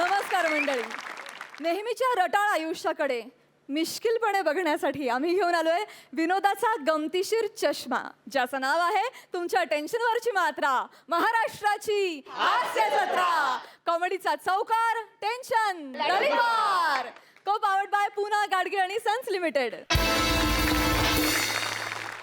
नमस्कार मंडळी. नेहमीच्या रटाळ आयुष्याकडे मिश्किलपणे बघण्यासाठी आम्ही घेऊन आलोय विनोदाचा गमतीशीर चष्मा, ज्याचं नाव आहे तुमच्या टेन्शनवरची मात्रा, महाराष्ट्राची हास्य जत्रा. कॉमेडीचा चौकार, टेन्शन ललितवार. को पावर्ड बाय पूना गाडगे आणि सन्स लिमिटेड.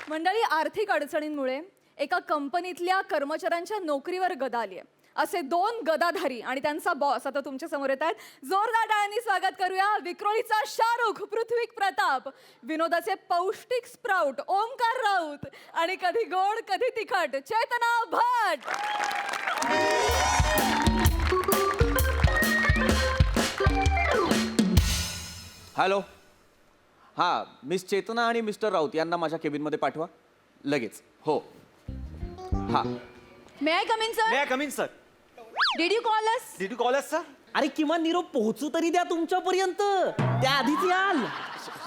मंडळी, आर्थिक अडचणींमुळे एका कंपनीतल्या कर्मचाऱ्यांच्या नोकरीवर गदा आली आहे. असे दोन गदाधारी आणि त्यांचा बॉस आता तुमच्या समोर येत आहेत. जोरदार टाळ्यांनी स्वागत करूया विक्रोळीचा शाहरुख पृथ्वीक प्रताप, विनोदाचे पौष्टिक स्प्राउट ओमकार राऊत आणि कधी गोड कधी तिखट चेतना भट. हॅलो. हां, मिस चेतना आणि मिस्टर राऊत यांना माझ्या केबिनमध्ये पाठवा लगेच. हो. हां. May I come in sir? May I come in sir? Did you call us? Did you call us sir? अरे किमान निरोप पोहोचू तरी द्या तुमच्यापर्यंत, त्या आधीच याल.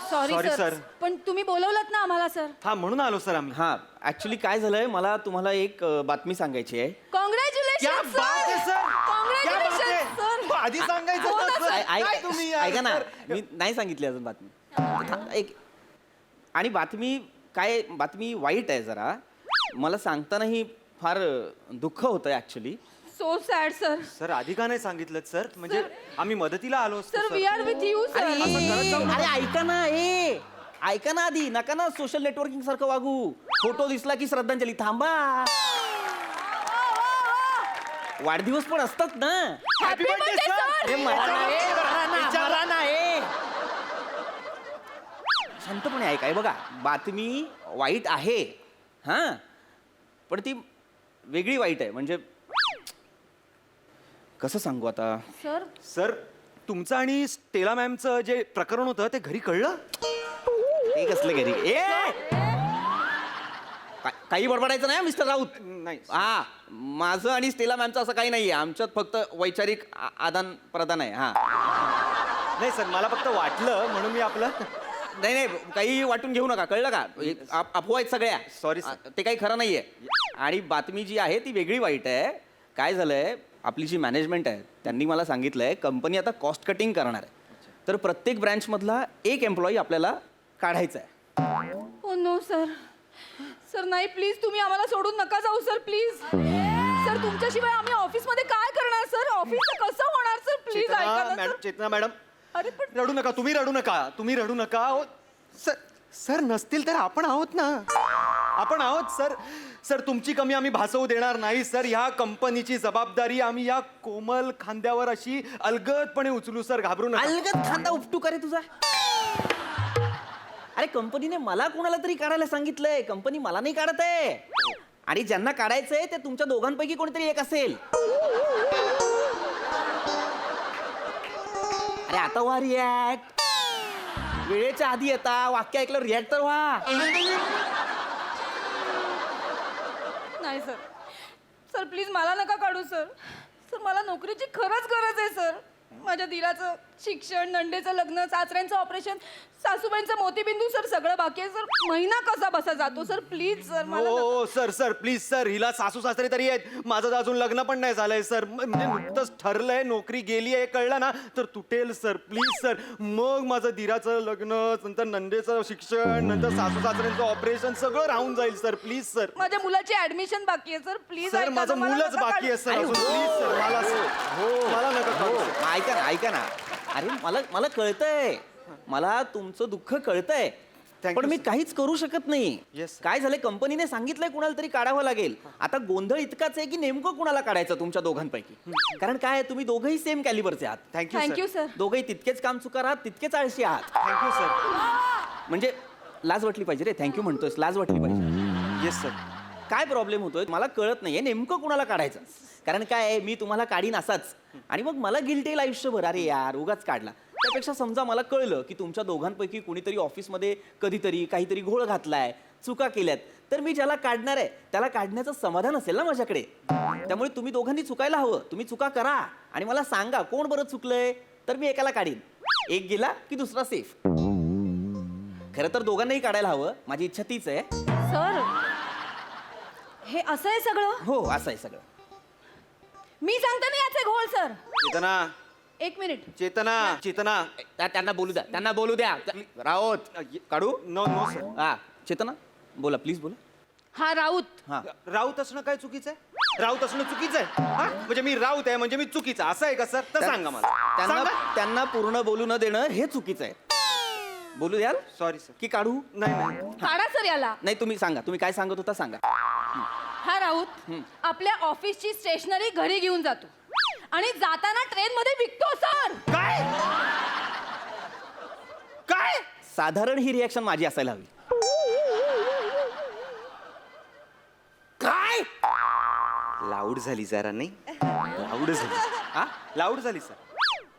Sorry Sorry, sir, sir. पण तुम्ही बोलवलत ना आम्हाला सर. हा, म्हणून आलो सर आम्ही. हां, ॲक्च्युली काय झालंय, मला तुम्हाला एक बातमी सांगायची आहे. क्या कॉंग्रॅच्युलेशन बात आहे सर, क्या बात कॉंग्रॅच्युलेशन आहे. सर. आधी सांगायचं हो ना, होतं, sir. सर. काय तुम्ही यार, ऐका ना, सर? मी नाही सांगितली अजून बातमी. एक आणि बातमी वाईट आहे जरा. मला सांगतानाही फार दुःख होतंय actually. So sad sir. Sir आधी का नाही सांगितलं सर? म्हणजे आम्ही मदतीला आलो असतो sir we are with you sir. अरे ऐका ना, ऐका ना आधी. नका ना सोशल नेटवर्किंग सारखं वागू. फोटो दिसला की श्रद्धांजली. थांबा, वाढदिवस पण असतात ना. Happy birthday sir. अरे मला नाही. शांतपणे ऐका. हे बघा, बातमी वाईट आहे हां, पण ती वेगळी वाईट आहे. म्हणजे कसं सांगू आता. सर सर, तुमचं आणि स्टेला मॅमचं जे प्रकरण होतं ते घरी कळलं? ते कसले घरी काही बडबडायचं नाही मिस्टर राऊत. नाही. हा, माझं आणि स्टेला मॅमचं असं काही नाहीये. आमच्यात फक्त वैचारिक आदान प्रदान आहे. हा, नाही सर, मला फक्त वाटलं म्हणून मी आपलं. नाही, काही वाटून घेऊ नका, कळलं का. अफवा आहेत सगळ्या. Sorry, sir. ते काही खरं नाहीये. आणि बातमी जी आहे ती वेगळी वाईट आहे. काय झालंय, आपली जी मॅनेजमेंट आहे त्यांनी मला सांगितलंय कंपनी आता कॉस्ट कटिंग करणार आहे. तर प्रत्येक ब्रँचमधला एक एम्प्लॉई आपल्याला काढायचा आहे. Oh no sir. सर नाही, प्लीज तुम्ही आम्हाला सोडून नका जाऊ सर, प्लीज. सर तुमच्याशिवाय आम्ही ऑफिसमध्ये काय करणार सर? ऑफिस कसं होणार सर? प्लीज ऐका ना मॅडम, सर. चेतना मॅडम, अरे पण रडू नका. तुम्ही रडू नका. ओ, सर सर नसतील तर आपण आहोत ना. आपण आहोत सर. सर तुमची कमी आम्ही भासवू देणार नाही सर. ह्या कंपनीची जबाबदारी आम्ही या कोमल खांद्यावर अशी अलगदपणे उचलू सर. घाबरू नका. अलगद खांदा उपटू का रे तुझा? अरे कंपनीने मला कोणाला तरी काढायला सांगितलंय. कंपनी मला नाही काढत आहे. आणि ज्यांना काढायचंय ते तुमच्या दोघांपैकी कोणीतरी एक असेल. अरे आता व्हा रिॲक्ट. वेळेच्या आधी येता, वाक्य ऐकलं रिॲक्ट तर व्हा. नाही सर. सर प्लीज मला नका काढू सर. सर मला नोकरीची खरंच गरज आहे सर. माझ्या दिराचं शिक्षण, नंडेचं लग्न, सासऱ्यांचं ऑपरेशन, सासूबाईंचं मोतीबिंदू सर सगळं बाकी आहे सर. महिना कसा बसा जातो सर. प्लीज सर मला नका. हो सर प्लीज सर. हिला सासू सासरे तरी आहेत. माझं अजून लग्न पण नाही झालंय सर. म्हणजे नुकतंच ठरलंय, नोकरी गेली आहे कळलं ना तर तुटेल सर. Please sir. मग माझं दिराचं लग्न, नंतर नंदेचं शिक्षण, नंतर सासू सासऱ्यांचं ऑपरेशन सगळं राहून जाईल सर. Please sir. माझ्या मुलाची ऍडमिशन बाकी आहे सर. प्लीज सर माझं मुलंच बाकी आहे सर अजून. प्लीज सर मला नका काढू सर. ऐका ना. अरे मला कळतंय. मला तुमचं दुःख कळतंय. Thank पण you, मी sir. काहीच करू शकत नाही. Yes, sir. काय झालंय, कंपनीने सांगितलंय कुणाला तरी काढावं लागेल. आता गोंधळ इतकाच आहे की नेमकं कुणाला काढायचं तुमच्या दोघांपैकी. कारण काय आहे, तुम्ही दोघंही सेम कॅलिबरचे आहात. Thank you sir. दोघंही तितकेच काम चुकार आहात, तितकेच आळशी आहात. Thank you sir. म्हणजे लाज वाटली पाहिजे रे. थँक्यू म्हणतोय, लाज वाटली पाहिजे. Yes sir. काय प्रॉब्लेम होतोय मला कळत नाहीये नेमकं कुणाला काढायचं. कारण काय आहे, मी तुम्हाला काढीन असाच आणि मग मला गिल्ट येईल आयुष्यभर. अरे यार उगाच काढला. त्यापेक्षा समजा मला कळलं की तुमच्या दोघांपैकी कुणीतरी ऑफिसमध्ये कधीतरी काहीतरी घोळ घातलाय, चुका केल्यात, तर मी ज्याला काढणार आहे त्याला काढण्याचं समाधान असेल ना माझ्याकडे. त्यामुळे तुम्ही दोघांनी चुकायला हवं. तुम्ही चुका करा आणि मला सांगा कोण बरं चुकलंय, तर मी एकाला काढीन. एक गेला की दुसरा सेफ. खरं तर दोघांनाही काढायला हवं. माझी इच्छा तीच आहे. सर हे असं आहे सगळं? हो असं आहे सगळं. मी सांगते ना याचे घोळ सर. चेतना एक मिनिट. चेतना चेतना त्यांना बोलू द्या, त्यांना बोलू द्या. राऊत काढू. No no sir. हा चेतना बोला, प्लीज बोला. हा राऊत. हा राऊत असणं काय चुकीचं आहे? राऊत असणं चुकीचं आहे? हा? म्हणजे मी राऊत आहे म्हणजे मी चुकीचा असं आहे का सर? तर सांगा मला. त्यांना त्यांना पूर्ण बोलू न देणं हे चुकीचं आहे. बोलू द्याल सॉरी सर. की काढू? नाही नाही काढा सर याला. नाही तुम्ही सांगा, तुम्ही काय सांगत होता सांगा. हा राऊत आपल्या ऑफिसची स्टेशनरी घरी घेऊन जातो आणि जाताना ट्रेन मध्ये विकतो सर. काय काय साधारण ही रिॲक्शन माझी असायला हवी. काय लाऊड झाली जरा नाही लाऊड झाली. हा लाऊड झाली सर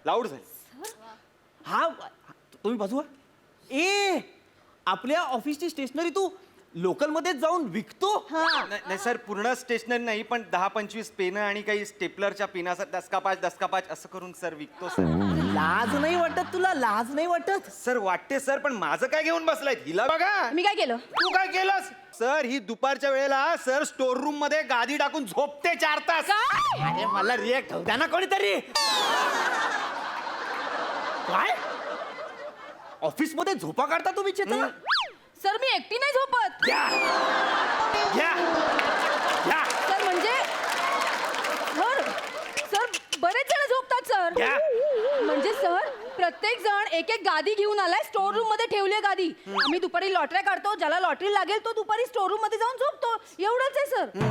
लाऊड झाली. हा तुम्ही बाजूला. ए आपल्या ऑफिसची स्टेशनरी तू लोकल मध्ये जाऊन विकतो? नाही सर पूर्ण स्टेशनरी नाही पण 10-25 पेनं आणि काही स्टेपलरच्या पिना सर दसकापाच असं करून सर विकतो सर. लाज नाही वाटत तुला? लाज नाही वाटत? सर वाटते सर पण माझं काय घेऊन बसलाय हिला बघा. मी काय केलं? तू काय केलंस सर? ही दुपारच्या वेळेला सर स्टोर रूम मध्ये गादी टाकून झोपते 4 तास. अरे मला रिॲक्ट होऊ द्या ना कोणीतरी. काय ऑफिस मध्ये झोपा काढता तुम्ही चेतना? सर मी एकटी नाही झोपत. या या या सर म्हणजे सर सर बरेच जण झोपतात सर. या. म्हणजे सर प्रत्येक जण एक एक गादी घेऊन आलाय, स्टोर रूम मध्ये ठेवली आहे गादी. आम्ही दुपारी लॉटऱ्या काढतो, ज्याला लॉटरी लागेल तो दुपारी स्टोर रूम मध्ये जाऊन झोपतो. एवढंच आहे सर.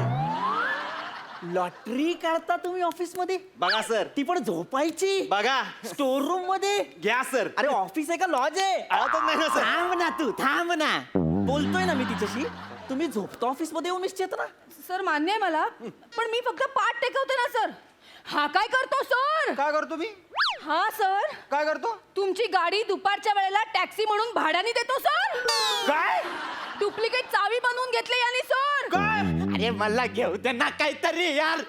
लॉटरी काढता तुम्ही ऑफिस मध्ये? बघा सर ती पण झोपायची बघा स्टोर रूम मध्ये? घ्या सर. अरे ऑफिस आहे का लॉज आहे? आळतच नाही ना सर. थांब ना तू, थांब ना. बोलतोय ना मी तिच्याशी. तुम्ही झोपतो ऑफिस मध्ये येऊन चेतना? सर मान्य आहे मला, पण मी फक्त पाठ टेकवते ना सर. हा काय करतो सर? काय करतो मी? हा सर काय करतो? तुमची गाडी दुपारच्या वेळेला टॅक्सी म्हणून भाड्याने देतो सर. काय डुप्लिकेट चावी बनवून घेतले याने सर. काय अरे मला घेऊ दे ना काहीतरी यार.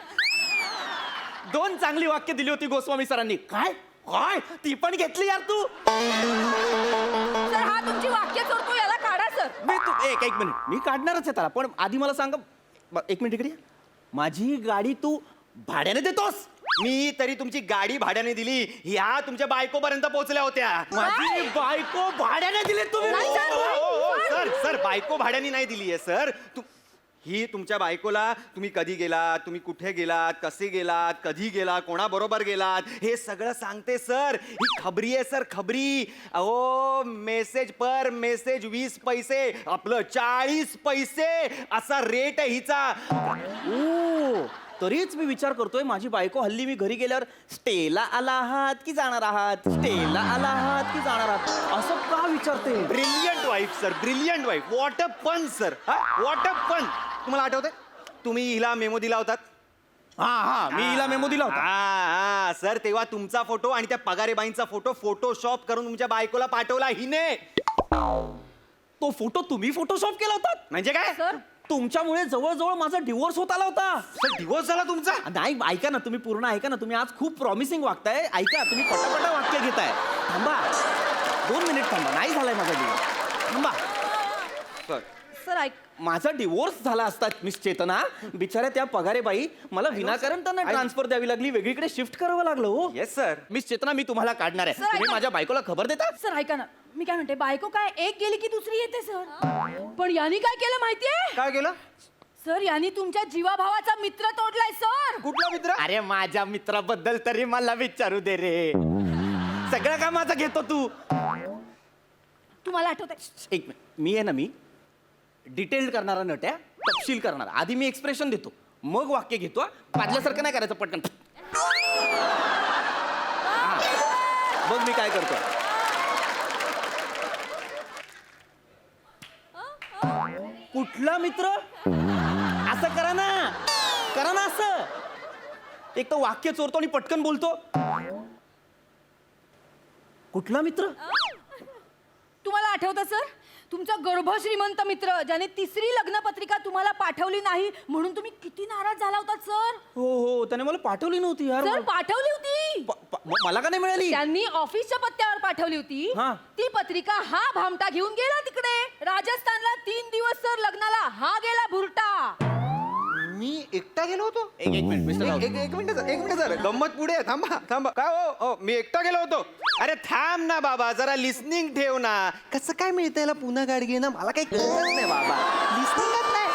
2 चांगली वाक्य दिली होती गोस्वामी सरांनी. काय काय ती पण घेतली यार तू? सर हा तुमची वाक्य चोरतो, याला काढा सर. मी तू एक मिनिट मी काढणारच आहे त्याला, पण आधी मला सांग. एक मिनिट इकडे ये. माझी गाडी तू भाड्याने देतोस? मी तरी तुमची गाडी भाड्याने दिली, ह्या तुमच्या बायकोपर्यंत पोहोचल्या होत्या. माझी बायको भाड्याने दिली तुम्ही? नाही, सर, नाही. सर सर बायको भाड्याने नाही दिली आहे सर. ही तुमच्या बायकोला तुम्ही कधी गेलात, तुम्ही कुठे गेलात, कसे गेलात, कधी गेलात, कोणाबरोबर गेलात हे सगळं सांगते सर. ही खबरी आहे सर खबरी. अहो मेसेज पर मेसेज 20 पैसे, आपलं 40 पैसे असा रेट आहे हिचा. ओ तरीच मी विचार करतोय माझी बायको हल्ली मी घरी गेल्यावर स्टेला आला आहात की जाणार आहात, स्टेला आला आहात की जाणार आहात असं का विचारते? Brilliant wife sir, brilliant wife. What a पन सर. व्हॉट अ पन. तुम्हाला आठवतंय तुम्ही हिला मेमो दिला होतात? हा मी हिला मेमो दिला होता. हा सर तेव्हा तुमचा फोटो आणि त्या पगारेबाईंचा फोटो फोटोशॉप करून तुमच्या बायकोला पाठवला हिने. तो फोटो तुम्ही फोटोशॉप केला होता? म्हणजे काय सर तुमच्यामुळे जवळजवळ माझा डिवोर्स होत आला होता. सर डिवोर्स झाला तुमचा? नाही ऐका ना, तुम्ही पूर्ण ऐका ना. तुम्ही आज खूप प्रॉमिसिंग वागताय. ऐका, तुम्ही पटापटा वाक्य घेताय. थांबा 2 मिनिट थांबा. नाही झालाय माझा डिवोर्स. थांबा. सर सर ऐक. माझा डिवोर्स झाला असता मिस चेतना, बिचाऱ्या त्या पगारे बाई मला विनाकारण त्यांना ट्रान्सफर द्यावी लागली, वेगळीकडे शिफ्ट करावं लागलं. हो येस सर. मिस चेतना मी तुम्हाला काढणार आहे. सर, तुम्ही ऐका. माझ्या बायकोला खबर देता? सर ऐका ना, मी काय म्हणते, बायको काय एक गेली की दुसरी येते सर. पण यांनी काय केलं माहितीये काय केलं? सर? यांनी तुमच्या जीवाभावाचा मित्र तोडलाय सर. कुठला मित्र? अरे माझ्या मित्राबद्दल तरी मला विचारू दे रे. सगळं का माझं घेतो तू? तुम्हाला आठवतंय? एक मिनिट. मी आहे ना, मी डिटेल्ड करणारा नट आहे, तपशील करणारा. आधी मी एक्सप्रेशन देतो, मग वाक्य घेतो. पाडल्यासारखं नाही करायचं पटकन. हा. बघ मी काय करतो. कुठला मित्र? असं करा ना, करा ना असं. एक तर वाक्य चोरतो आणि पटकन बोलतो. कुठला मित्र? तुम्हाला आठवतं सर, तुमचा गर्भ श्रीमंत मित्र ज्याने 3री लग्नपत्रिका तुम्हाला पाठवली नाही म्हणून तुम्ही किती नाराज झाला होता सर. हो हो, त्याने मला पाठवली नव्हती यार. सर पाठवली होती. मला का नाही मिळाली? त्यांनी ऑफिसच्या पत्त्यावर पाठवली होती. हा. ती पत्रिका हा भामटा घेऊन गेला तिकडे राजस्थानला 3 दिवस सर लग्नाला. हा गेला भुरटा. मी एकटा गेलो होतो? एक मिनिट मिस्टर राऊत. एक मिनिट सर, गंमत पुढे आहे. थांबा काय हो मी एकटा गेलो होतो? अरे थांब ना बाबा, जरा लिस्निंग ठेव ना. कसं काय मिळतं याला पुन्हा गाडगी ना? मला काही कळत नाही बाबा, लिस्निंगच नाही.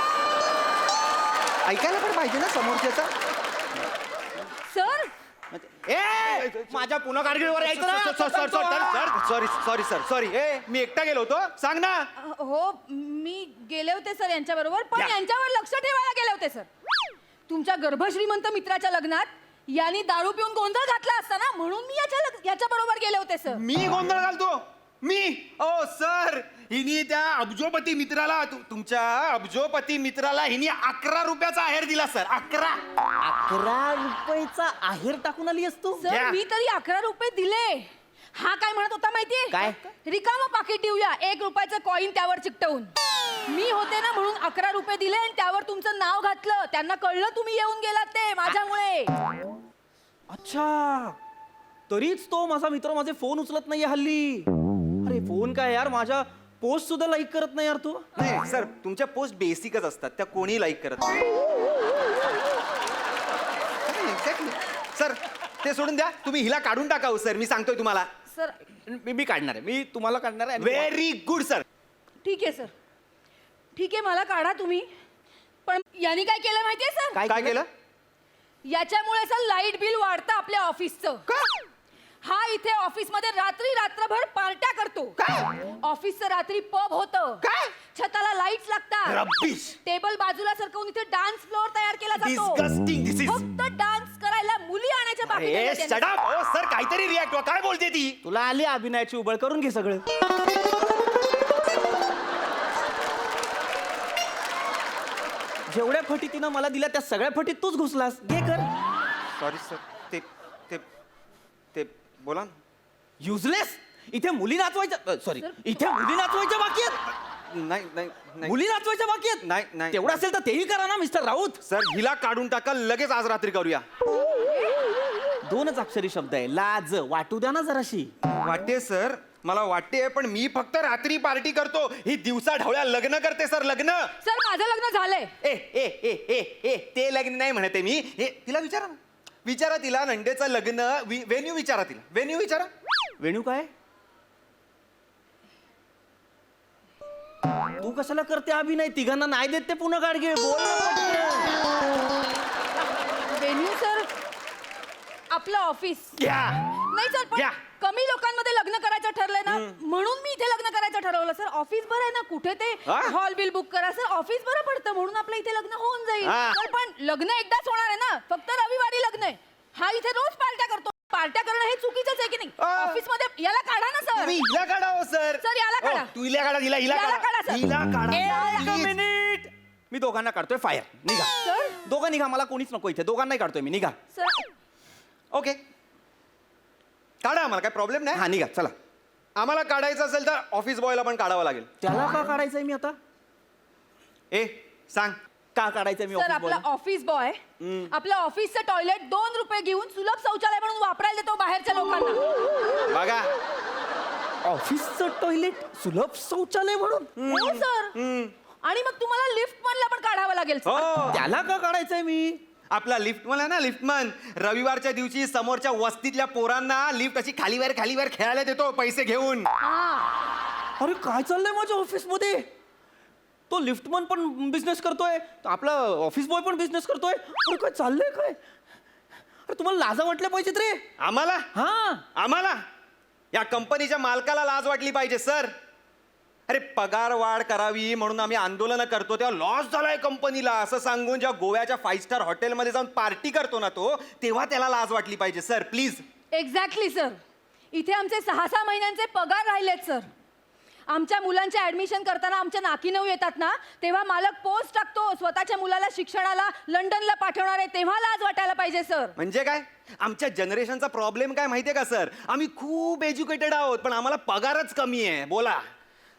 ऐकायला पण पाहिजे ना समोरच्याचा. सर ए, माझ्या पुन्हा गाडगीवर यायचं ना. सॉरी मी एकटा गेलो होतो, सांग ना. हो मी गेले होते सर यांच्याबरोबर, पण या. यांच्यावर लक्ष ठेवायला गेले होते सर. तुमच्या गर्भश्रीमंत मित्राच्या लग्नात यांनी दारू पिऊन गोंधळ घातला असता ना, म्हणून मी याच्या बरोबर गेले होते सर. मी गोंधळ घालतो? मी? ओ सर, हिनी त्या अब्जोपती मित्राला तुमच्या अब्जोपती मित्राला हिनी 11 रुपयाचा आहेर दिला सर. 11 रुपयाचा आहेर टाकून आली असतो. सर या. मी तरी 11 रुपये दिले. हा काय म्हणत होता माहितीये? काय? रिकामं पाकिट देऊया, 1 रुपयाचं कॉईन त्यावर चिकटवून. मी होते ना म्हणून 11 रुपये दिले आणि त्यावर तुमचं नाव घातलं. त्यांना कळलं तुम्ही येऊन गेलात ते माझ्यामुळे. अच्छा, तरीच तो माझा मित्र माझे फोन उचलत नाहीये हल्ली. अरे फोन काय यार, माझ्या पोस्ट सुद्धा लाईक करत नाही यार तू. नाही सर, तुमच्या पोस्ट बेसिकच असतात, त्या कोणी लाईक करत नाही. Exactly. सर ते सोडून द्या, तुम्ही हिला काढून टाका हो सर, मी सांगतोय तुम्हाला. सर मी काढणार आहे, मी तुम्हाला काढणार आहे. Very good sir. ठीक आहे सर, ठीक आहे मला काढा तुम्ही. पण यांनी काय केलं माहितीये सर? काय केलं? याच्यामुळे सर लाईट बिल वाढतं आपल्या ऑफिसचं. हा इथे ऑफिस मध्ये रात्रभर पार्ट्या करतो. ऑफिसचं रात्री पब होतं. छताला लाईट्स लागतात. रब्बिश. टेबल बाजूला सरकवून इथे डान्स फ्लोअर तयार केला जातो. Disgusting, this is- फक्त डान्स करायला मुली आणायच्या बाकी ए नाहीये त्यांनी. Shut up. ओ सर, काहीतरी रिॲक्ट व्हा. काय बोलते ती? तुला आली अभिनयाची उबळ, करून घे सगळं. जेवढ्या फटी तिनं मला दिल्या त्या सगळ्या फटीत तूच घुसलास. घे कर. सॉरी सर, ते ते ते बोला ना. युजलेस. इथे मुली नाचवायच्या, सॉरी, इथे मुली नाचवायच्या बाकी आहेत. नाही मुली नाचवायच्या बाकी आहेत. नाही. तेवढं असेल तर तेही करा ना मिस्टर राऊत. सर, हिला काढून टाका लगेच, आज रात्री करूया. 2च अक्षरी शब्द आहे, लाज. वाटू द्या ना जराशी. वाटते सर, मला वाटते, पण मी फक्त रात्री पार्टी करतो. ही दिवसा ढवळ्या लग्न करते सर, लग्न. सर माझं लग्न झालंय. ए ए ए ए ए ते लग्न नाही म्हणते मी. हे तिला विचारा ना, विचारा तिला. नंडेचं लग्न वेन्यू विचारा तिला, वेन्यू विचारा. वेणू काय? तू कशाला करते अभिनय? तिघांना नाही देत ते पुन्हा गाडगे. बोल ना पटकन. वेन्यू सर आपलं ऑफिस. घ्या. नाही सर, पण या. कमी लोकांमध्ये लग्न करायचं ठरलंय ना, म्हणून मी इथे लग्न करायचं ठरवलं सर. ऑफिस बरं आहे ना, कुठे ते हा? हॉल बिल बुक करा सर. ऑफिस बरं पडतं, म्हणून आपलं इथे लग्न होऊन जाईल. हा. सर, पण लग्न एकदाच होणार आहे ना, फक्त रविवारी लग्न आहे. हा इथे रोज पार्ट्या करतो. पार्ट्या करणं हे चुकीचंच आहे की नाही? ऑफिस मध्ये याला काढा ना सर. तुम्ही हिला काढा हो सर. सर, याला काढा. तू हिला काढा, हिला याला काढा, सर. हिला काढा. एक Please. मिनिट. मी दोघांना काढतोय फायर. निघा. सर. दोघं निघा, मला कोणीच नको इथे. दोघांनाही काढतोय मी. निघा. सर ओके, काढा, आम्हाला काय प्रॉब्लेम नाही. हा निघा, चला. आम्हाला काढायचं असेल तर ऑफिस बॉयला पण काढावं लागेल. त्याला का काढायचंय मी आता? ए सांग. का काढायचंय मी सर ऑफिस आपला बॉय? ऑफिस बॉय आपल्या ऑफिसचं टॉयलेट 2 रुपये घेऊन सुलभ शौचालय म्हणून वापरायला देतो बाहेरच्या लोकांना. बघा, ऑफिसचं टॉयलेट सुलभ शौचालय म्हणून? हो सर. आणि मग तुम्हाला लिफ्ट मधला पण काढावं लागेल सर. हो, त्याला का काढायचंय मी? आपला लिफ्टमन आहे ना, लिफ्टमन रविवारच्या दिवशी समोरच्या वस्तीतल्या पोरांना लिफ्ट अशी खालीवर खेळायला देतो पैसे घेऊन. हा. अरे काय चाललंय माझ्या ऑफिस मध्ये? तो लिफ्टमन पण बिझनेस करतोय, तो आपला ऑफिस बॉय पण बिझनेस करतोय. अरे काय चाललंय काय? अरे तुम्हाला लाजा वाटल्या पाहिजेत रे. आम्हाला हा, आम्हाला या कंपनीच्या मालकाला लाज वाटली पाहिजे सर. अरे पगार वाढ करावी म्हणून आम्ही आंदोलन करतो, तेव्हा लॉस झालाय कंपनीला असं सांगून जेव्हा गोव्याच्या 5 स्टार हॉटेलमध्ये जाऊन पार्टी करतो ना तो, तेव्हा त्याला लाज वाटली पाहिजे सर. प्लीज. Exactly sir. इथे आमचे 6-6 महिन्यांचे पगार राहिलेत सर. आमच्या मुलांचे ऍडमिशन करताना आमच्या नाकीनऊ येतात ना, तेव्हा मालक पोस्ट टाकतो स्वतःच्या मुलाला शिक्षणाला लंडनला पाठवणार आहे, तेव्हा लाज वाटायला पाहिजे सर. म्हणजे काय? आमच्या जनरेशनचा प्रॉब्लेम काय माहितीये का सर? आम्ही खूप एज्युकेटेड आहोत, पण आम्हाला पगारच कमी आहे. बोला,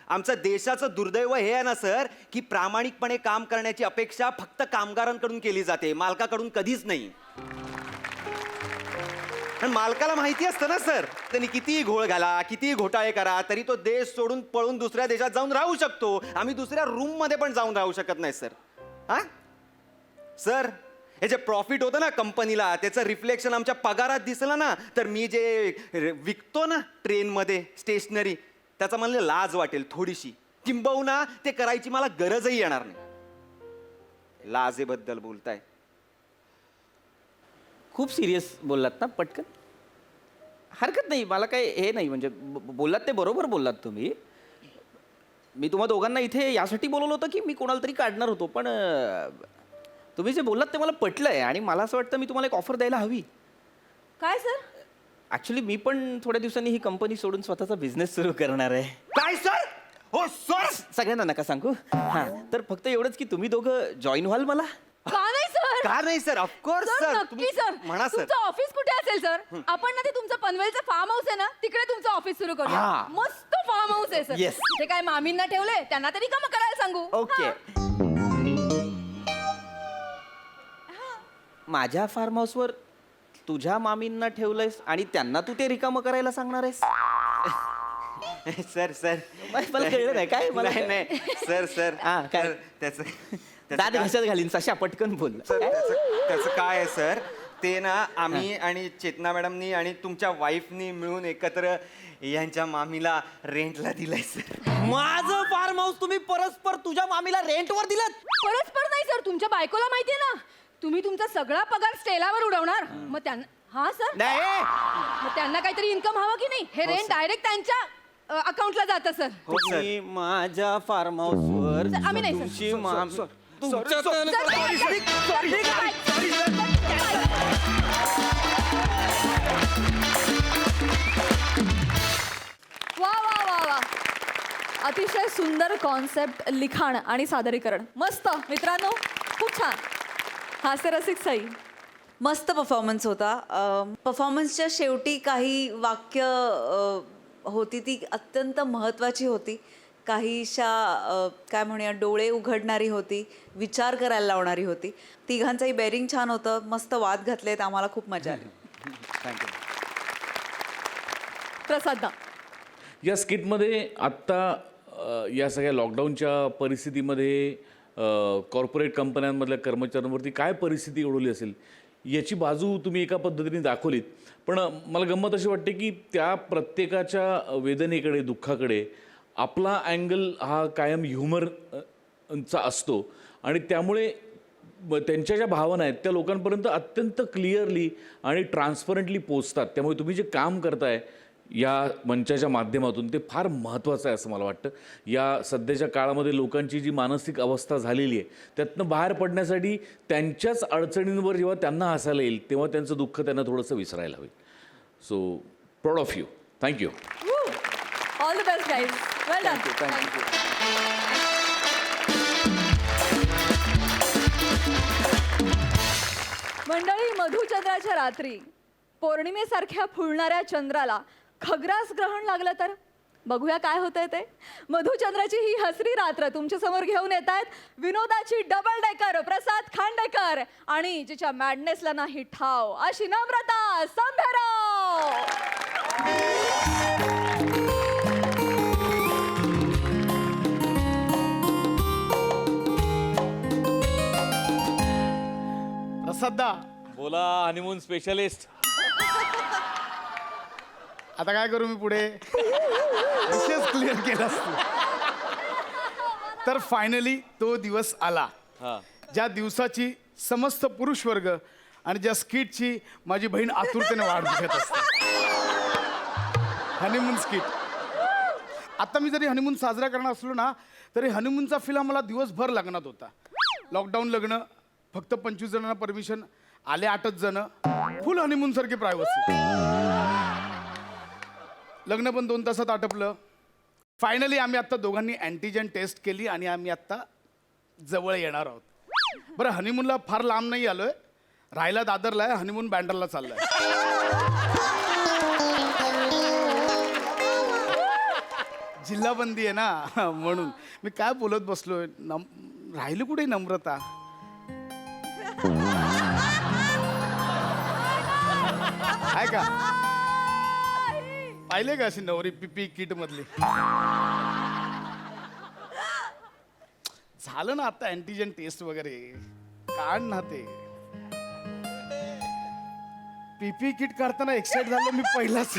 आमचं देशाचं दुर्दैव हे आहे ना सर, की प्रामाणिकपणे काम करण्याची अपेक्षा फक्त कामगारांकडून केली जाते, मालकाकडून कधीच नाही. आणि मालकाला माहिती असतं ना सर, त्यांनी कितीही घोळ घाला, कितीही घोटाळे करा, तरी तो देश सोडून पळून दुसऱ्या देशात जाऊन राहू शकतो. आम्ही दुसऱ्या रूम मध्ये पण जाऊन राहू शकत नाही सर. हा सर हे जे प्रॉफिट होतं ना कंपनीला त्याचं रिफ्लेक्शन आमच्या पगारात दिसलं ना तर मी जे विकतो ना ट्रेनमध्ये स्टेशनरी त्याचा मला लाज वाटेल थोडीशी, किंबहुना ते करायची मला गरजही येणार नाही. लाजेबद्दल बोलताय? खूप सिरियस बोललात ना पटकन. हरकत नाही, मला काही हे नाही, म्हणजे बोललात ते बरोबर बोललात तुम्ही. मी तुम्हा दोघांना इथे यासाठी बोलवलं होतं की मी कोणाला तरी काढणार होतो, पण तुम्ही जे बोललात ते मला पटलंय आणि मला असं वाटतं मी तुम्हाला एक ऑफर द्यायला हवी. काय सर? ॲक्च्युली मी पण थोड्या दिवसांनी ही कंपनी सोडून स्वतःचा बिझनेस सुरू करणार आहे. काय सर? हो सर. सगळ्यांना नका सांगू. हां, तर फक्त एवढंच की तुम्ही दोघं जॉईन व्हाल मला. का नाही सर? का नाही सर? Of course sir sir. नक्की सर. म्हणा सर. तुमचं ऑफिस कुठे असेल सर? आपण ना ते तुमचं पनवेलचं फार्म हाऊस आहे ना, तिकडे तुमचं ऑफिस सुरू करूया. हा. मस्त फार्म हाऊस आहे सर. Yes. तिथे काय मामींना ठेवलंय, त्यांना तरी काम करायला सांगू. ओके. हा. माझ्या फार्म हाऊसवर तुझ्या मामींना ठेवलंयस आणि त्यांना तू ते रिकामं करायला सांगणार आहेस? सर सर मला कळलं नाही काय. मला नाही नाही सर सर हा, काय? सर, त्याचं दाद घशात घालीन सशा पटकन बोल. सर त्याचं काय आहे सर, ते ना आम्ही आणि चेतना मॅडमनी आणि तुमच्या वाईफनी मिळून एकत्र यांच्या मामीला रेंटला दिलंय सर. माझं फार्म हाऊस तुम्ही परस्पर तुझ्या मामीला रेंटवर दिलं? परस्पर नाही सर, तुमच्या बायकोला माहितीये ना, तुम्ही तुमचा सगळा पगार स्टेलावर उडवणार. मग त्यांना हा सर, नाही. मग त्यांना काहीतरी इन्कम हवं की नाही? हे रेंट डायरेक्ट त्यांच्या अकाउंटला जातं सर. तुम्ही माझ्या फार्म हाऊसवर सर, आम्ही नाही, सर. तुमची मामी तुमच्या सर, वा वा वा वा, अतिशय सुंदर कॉन्सेप्ट, लिखाण आणि सादरीकरण. मस्त मित्रांनो, खूप छान. हास्यरसिक सई. मस्त परफॉर्मन्स होता. परफॉर्मन्सच्या शेवटी काही वाक्य होती ती अत्यंत महत्त्वाची होती. काहीशा काय म्हणूया डोळे उघडणारी होती, विचार करायला लावणारी होती. तिघांचंही बेरिंग छान होतं. मस्त वाद घातलेत, आम्हाला खूप मजा आली. थँक्यू. प्रसाद दा. या स्किटमध्ये आत्ता या सगळ्या लॉकडाऊनच्या परिस्थितीमध्ये कॉर्पोरेट कंपन्यांमधल्या कर्मचाऱ्यांवरती काय परिस्थिती ओढवली असेल याची बाजू तुम्ही एका पद्धतीने दाखवलीत. पण मला गंमत अशी वाटते की त्या प्रत्येकाच्या वेदनेकडे, दुःखाकडे आपला अँगल हा कायम ह्युमरचा असतो आणि त्यामुळे त्यांच्या ज्या भावना आहेत त्या लोकांपर्यंत अत्यंत क्लिअरली आणि ट्रान्सपरंटली पोचतात. त्यामुळे तुम्ही जे काम करताय या मंचाच्या माध्यमातून ते फार महत्त्वाचं आहे असं मला वाटतं. या सध्याच्या काळामध्ये लोकांची जी मानसिक अवस्था झालेली आहे त्यातनं बाहेर पडण्यासाठी त्यांच्याच अडचणींवर जेव्हा त्यांना हसायला येईल तेव्हा त्यांचं दुःख त्यांना थोडंसं विसरायला होईल. So proud of you. Thank you. All the best guys. Well done. मंडळी, मधुचंद्राच्या रात्री पौर्णिमेसारख्या फुलणाऱ्या चंद्राला खग्रास ग्रहण लागलं तर बघूया काय होतंय ते. मधुचंद्राची ही हसरी रात्र तुमच्या समोर घेऊन येत आहेत विनोदाची डबल डेकर प्रसाद खांडेकर आणि जिच्या मॅडनेसला नाही ठाव अशी नम्रता संभेराव. प्रसादा, बोला हनीमून स्पेशलिस्ट. आता काय करू मी पुढे? विषयच क्लिअर केला असतो. तर फायनली तो दिवस आला ज्या दिवसाची समस्त पुरुष वर्ग आणि ज्या स्किटची माझी बहीण आतुरतेने वाट बघत असते. Honeymoon skit. आता मी जरी हनीमून साजरा करणार असलो ना तरी हनीमूनचा फिल्म मला दिवसभर लग्नात होता. लॉकडाऊन लग्न, फक्त 25 जणांना परमिशन, आले 8च जण, फुल हनीमून सारखी प्रायव्हसी. लग्न पण 2 तासात आटपलं. फायनली आम्ही आत्ता दोघांनी अँटीजन टेस्ट केली आणि आम्ही आत्ता जवळ येणार आहोत. बरं, हनीमूनला फार लांब नाही आलोय, राहायला दादरला आहे, हनीमून बँडरला चाललाय. जिल्हाबंदी आहे ना म्हणून. मी काय बोलत बसलोय, राहिली कुठे नम्रता? आहे का? पाहिले का अशी नवरी पीपी किट मधली? झालं ना आता अँटीजन टेस्ट वगैरे, काढ ना ते पीपी किट काढताना एक्साइट झालो मी पहिलाच.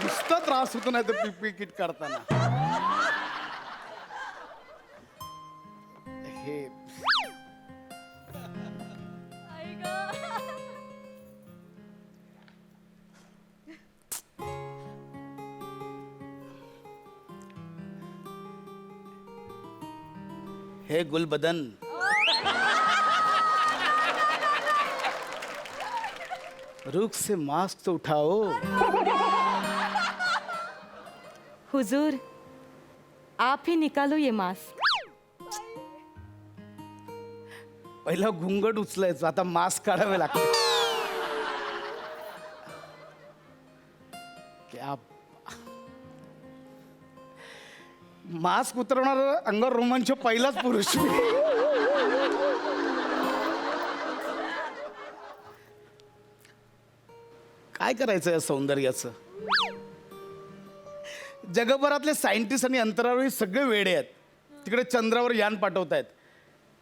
नुसता त्रास होतो नाही तर पीपी किट काढताना. हे आई गं. हे गुलबदन, रुख से मास्क तो उठाओ. हुजूर, आप ही निकालो ये मास्क. पहिला घुंगट उचलायचो, आता मास्क काढावे लागते. क्या मास्क उतरवणार अंगावर रोमांच पहिलाच पुरुष. काय करायचं या सौंदर्याचं? जगभरातले सायंटिस्ट आणि अंतराळवीर सगळे वेडे आहेत. तिकडे चंद्रावर यान पाठवतायत.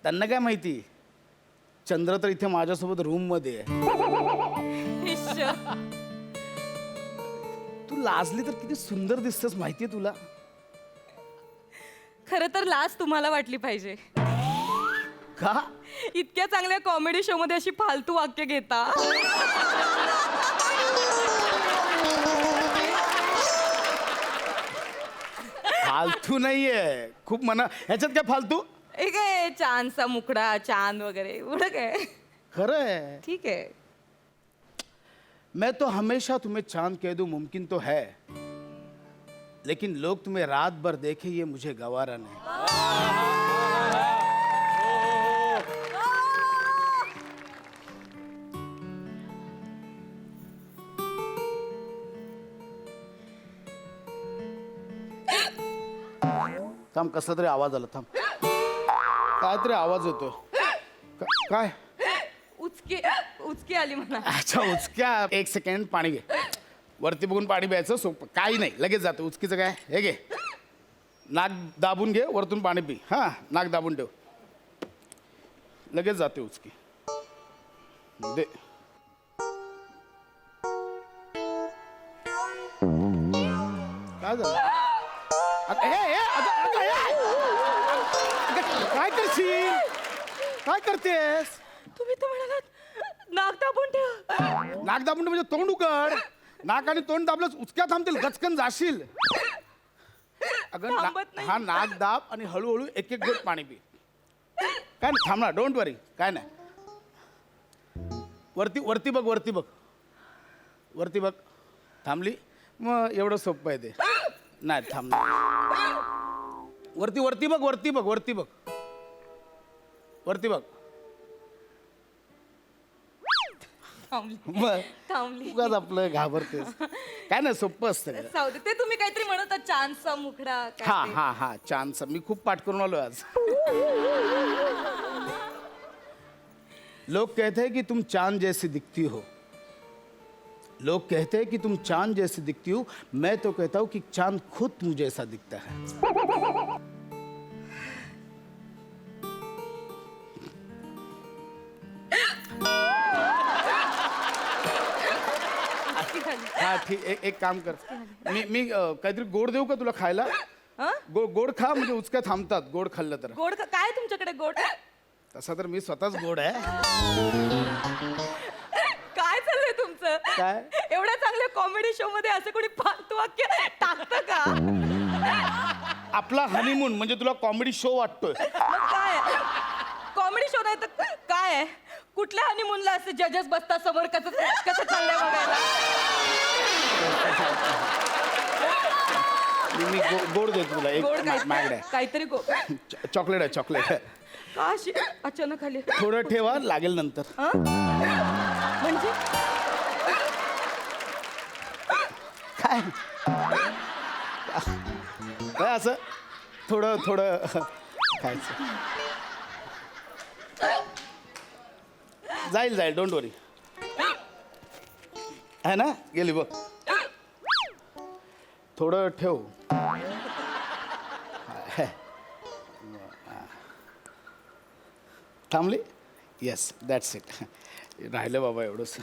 त्यांना काय माहिती, चंद्र तर इथे माझ्यासोबत रूम मध्ये आहे. तू लाजली तर किती सुंदर दिसतेस माहितीये तुला. खरं तर लाज तुम्हाला वाटली पाहिजे. का? इतक्या चांगल्या कॉमेडी शो मध्ये अशी फालतू वाक्य घेता. फालतू नाहीये, खूप मना. ह्याच्यात काय फालतू? हे काय चांदचा मुखडा, चांद वगैरे एवढं काय. खरं आहे. ठीक आहे. मैं तो हमेशा तुम्हें चांद कह दूं मुमकिन तो है, लेकिन लोग तुम्हें रात भर देखे ये मुझे गवारा नहीं. थांब, कसला तरी आवाज आला. थांब, काहीतरी आवाज येतो. काय? उचकी उचकी आली म्हणा. अच्छा, उचक्या. एक सेकंड, पाणी घे. वरती बघून पाणी प्यायचं सोपं. काही नाही, लगेच जातं. उचकीचं काय? हे घे, नाक दाबून घे, वरतून पाणी पी. हां, नाक दाबून ठेव, लगेच जाते उचकी. दे. काय झालं? काय करशील? काय करतेस? तुम्ही तर म्हणालात नाक दाबून ठेव. नाक दाबून म्हणजे तोंड उघड. नाक आणि तोंड दाबलंच उचक्या थांबतील, गचकन जाशील. अगं थांबत नाही. हा, नाक दाब आणि हळूहळू एक एक घोट पाणी पी. काय नाही, थांबणार, डोंट वरी, काय नाही. वरती वरती बघ, वरती बघ, वरती बघ. थांबली, मग एवढं सोपं आहे ते. नाही थांब. वरती वरती बघ, वरती बघ, वरती बघ, वरती बघ. मग थांबली. उगाच आपलं घाबरतेस. काय नाही, सोपं असतं. जाऊ दे. ते तुम्ही काहीतरी म्हणत होता, चांदचा मुखडा काय हा ते. हा हा, चांदचा. मी खूप पाठ करून आलो आज. लोग कहते हैं कि तुम चांद जैसी दिखती हो. लोग कहते हैं कि तुम चांद जैसी दिखती हो. मैं तो कहता हूं कि चांद खुद तुम जैसा दिखता है. हा ठीक. एक काम कर, मी काहीतरी गोड देऊ का तुला खायला? गोड खा, म्हणजे उचक्या थांबतात गोड खाल्लं तर. गोड काय आहे तुमच्याकडे गोड? तसा तर मी स्वतःच गोड आहे. काय चाललंय तुमचं? काय? एवढ्या चांगल्या कॉमेडी शो मध्ये असं कोणी फालतू वाक्य टाकतं का? आपला हनीमून म्हणजे तुला कॉमेडी शो वाटतोय? मग काय कॉमेडी शो नाही तर काय आहे? कुठल्या हनीमूनला असे जजेस बसतात समोर, कसं कसं चाललंय बघायला? मी गोड देतो तुला. एक गोड मॅगड आहे, काहीतरी गोड. चॉकलेट आहे, चॉकलेट आहे. का अशी अचानक आली? थोडं ठेवा, लागेल नंतर. म्हणजे काय काय असं थोडं थोडं खायचं. जाईल जाईल, डोंट वरी. आहे ना, गेली बघ. थोडं ठेव. थांबली येस दॅट्स इट. राहिलं बाबा एवढंच.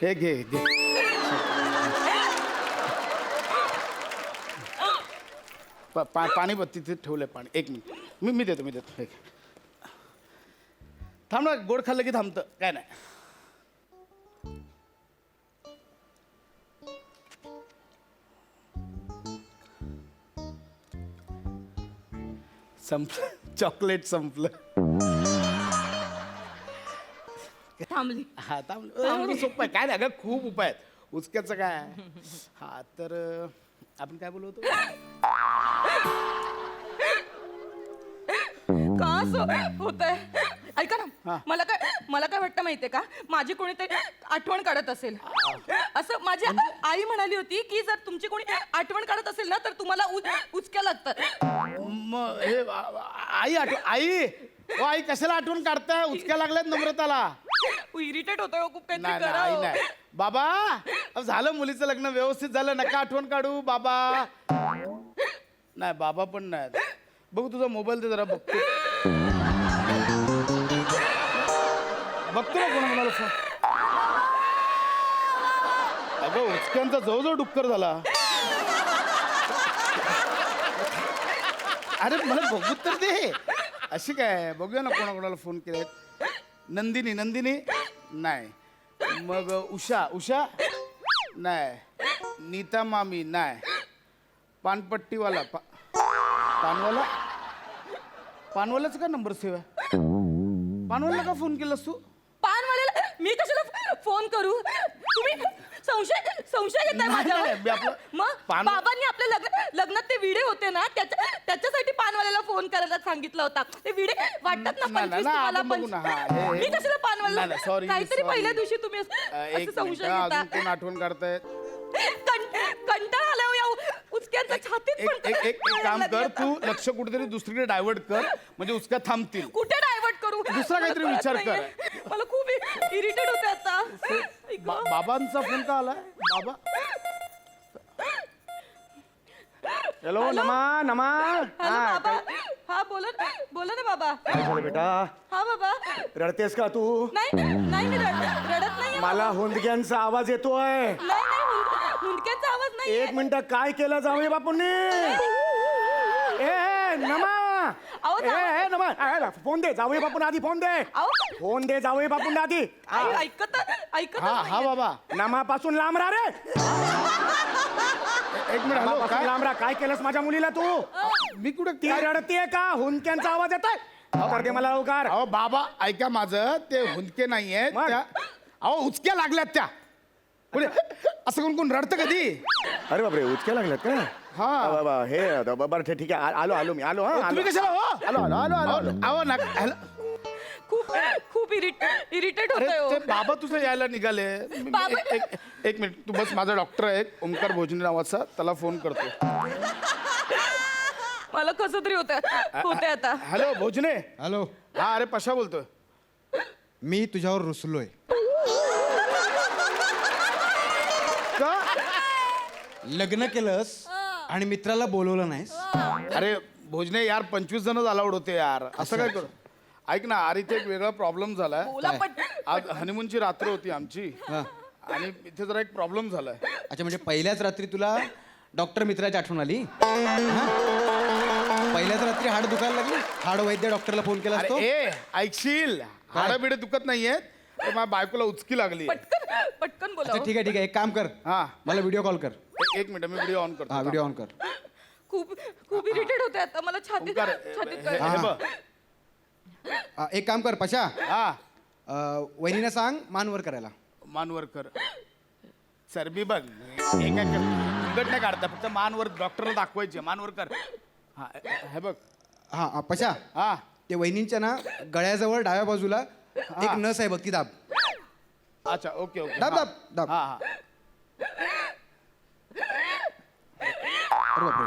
हे घे घे. पाणी बघ तिथे ठेवलंय पाणी. एक मिनिट मी देतो मी देतो. हे घे. थांब ना, गोड खाल्लं की थांबतं काय नाही. संपलं चॉकलेट संपलं. थांबली. हा थांबलं. एवढं सोपं आहे काय नाही अगं, खूप उपाय आहेत उचक्याचं काय. हा तर आपण काय बोलतो. का असं होतंय? ऐका ना, मला काय वाटतं माहितीये का, माझी कोणीतरी आठवण काढत असेल. असं माझी आई म्हणाली होती की जर तुमची कोणी आठवण काढत असेल ना तर तुम्हाला उचक्या लागतात. मग हे आई आई ओ आई कशाला आठवण काढताय. उचक्या लागल्यात नम्रताला. इरिटेट होतोय हो, खूप काहीतरी नाही नाही करा आई हो. नाही. बाबा अब झालं मुलीचं लग्न व्यवस्थित झालं नका आठवण काढू बाबा. नाही बाबा पण नाही. बघू तुझा मोबाईल दे जरा बघतो. बघतो ना कोणाला फोन. अगं उचक्यांचा जवळजवळ डुक्कर झाला. अरे मला बघू तर दे. अशी काय बघूया ना कोणाकोणाला फोन केले. नंदिनी नाही. मग उषा नाही. नीता मामी नाही. पानपट्टीवाला पानवाल्याचा का नंबर सेव्ह आहे. पानवाल्याला का फोन केलास तू. पानवाल्याला मी कशाला फोन करू. तुम्ही संशय घेताय नाही, माझ्यावर. मी आपलं मग पान- बाबांनी आपल्या लग्नात ते व्हिडिओ होते ना त्याच्यासाठी पानवाल्याला फोन करायला सांगितलं होता. ते व्हिडिओ वाटतात ना नाही, 25 नाही, तुम्हाला आपण बघू ना. हा, हे- मी कशाला नाही, पानवाल्याला नाही, sorry, काहीतरी sorry. पहिल्या दिवशी तुम्ही एक असं मिनिट संशय अजून घेता. कोण आठवण काढतायत. कंटाळा आला हो या उचक्यांचा छातीत पण एक काम कर तू लक्ष कुठेतरी दुसरीकडे डायव्हर्ट कर म्हणजे उचक्या थांबतील. कुठे डायव्हर्ट करू. दुसरा काहीतरी मला विचार कळत कर. नाहीये. मला खूप इरिटेट होते आता. ऐक. बाबांचा फोन का आलाय. बाबा हॅलो नमा हॅलो बाबा. हा बोला ना बाबा. काय झालं बेटा. हा बाबा. रडतेस का तू. नाही मी रडत नाही. मला हुंदक्यांचा आवाज येतोय. नाही हुंदक्याचा आवाज नाही. एक मिनिट काय केलं जावई बापूंनी. ए नमा अहो, ए नमा फोन दे जावई बापूंना आधी फोन दे. अहो, फोन दे जावई बापूंना आधी. ऐकत हा बाबा नमापासून लांब राहा रे. एक मिनिट हॅलो नमापासून काय लांब राहा. काय केलंस माझ्या मुलीला तू. मी कुठे ती रडतीये का. हुंदक्यांचा आवाज येतोय. तर दे मला लवकर. अहो बाबा ऐका माझं ते हुंदके नाहीये मग? त्या. अहो उचक्या लागल्यात त्या. पुढे असं कोण रडतं कधी. अरे बापरे उचक्या लागल्यात का. हा बाबा हे बरं ठीक आहे आलो मी आलो. हा तुम्ही कशाला हो आलो. अहो ना हॅलो. खूप इरिटेट अरे होतोय हो. ते बाबा तुझं यायला निघाले. बाबा? एक मिनिट तू बस. माझा डॉक्टर आहे ओंकार भोजने नावाचा त्याला फोन करतो. मला कसं तरी होते आता. हॅलो भोजने. हॅलो हा अरे पशा बोलतोय. मी तुझ्यावर रुसलोय. का लग्न केलंस आणि मित्राला बोलवलं नाहीस. अरे भोजने यार 25 जणच अलाउड होते यार. असं काय करू. ऐक ना अरे इथे एक वेगळा प्रॉब्लेम झालाय. बोला पण. आज हनीमूनची रात्र होती आमची आणि इथे जरा एक प्रॉब्लेम झालाय. अच्छा म्हणजे पहिल्याच रात्री तुला डॉक्टर मित्राची आठवण आली. हा? पहिल्याच रात्री हाड दुखायला लागली. हाड वैद्य डॉक्टरला फोन केला असतो. अरे ऐकशील हाडं बिडे दुखत नाहीयेत. तर माझ्या बायकोला उचकी लागली. पटकन बोला अच्छा हो. ठीक आहे एक काम कर. हा मला व्हिडिओ कॉल कर. एक मिनिट मी व्हिडिओ ऑन करतो. हा व्हिडिओ ऑन कर. खूप इरिटेट होते आता मला छातीत ओंकार, कळ- हे बघ. एक काम कर पशा. हा वहिनीला सांग मानवर करायला. मानवर कर. चरबी बघ एका उलट नाही काढता फक्त मानवर डॉक्टरला दाखवायचे. मानवर कर. हा हे बघ. हा पशा हा ते वहिनींच्या ना गळ्याजवळ डाव्या बाजूला एक नस आहे बघ ती दाब. अच्छा ओके ओके. दाब हा. दाब दाब. हा हा अरे बापरे.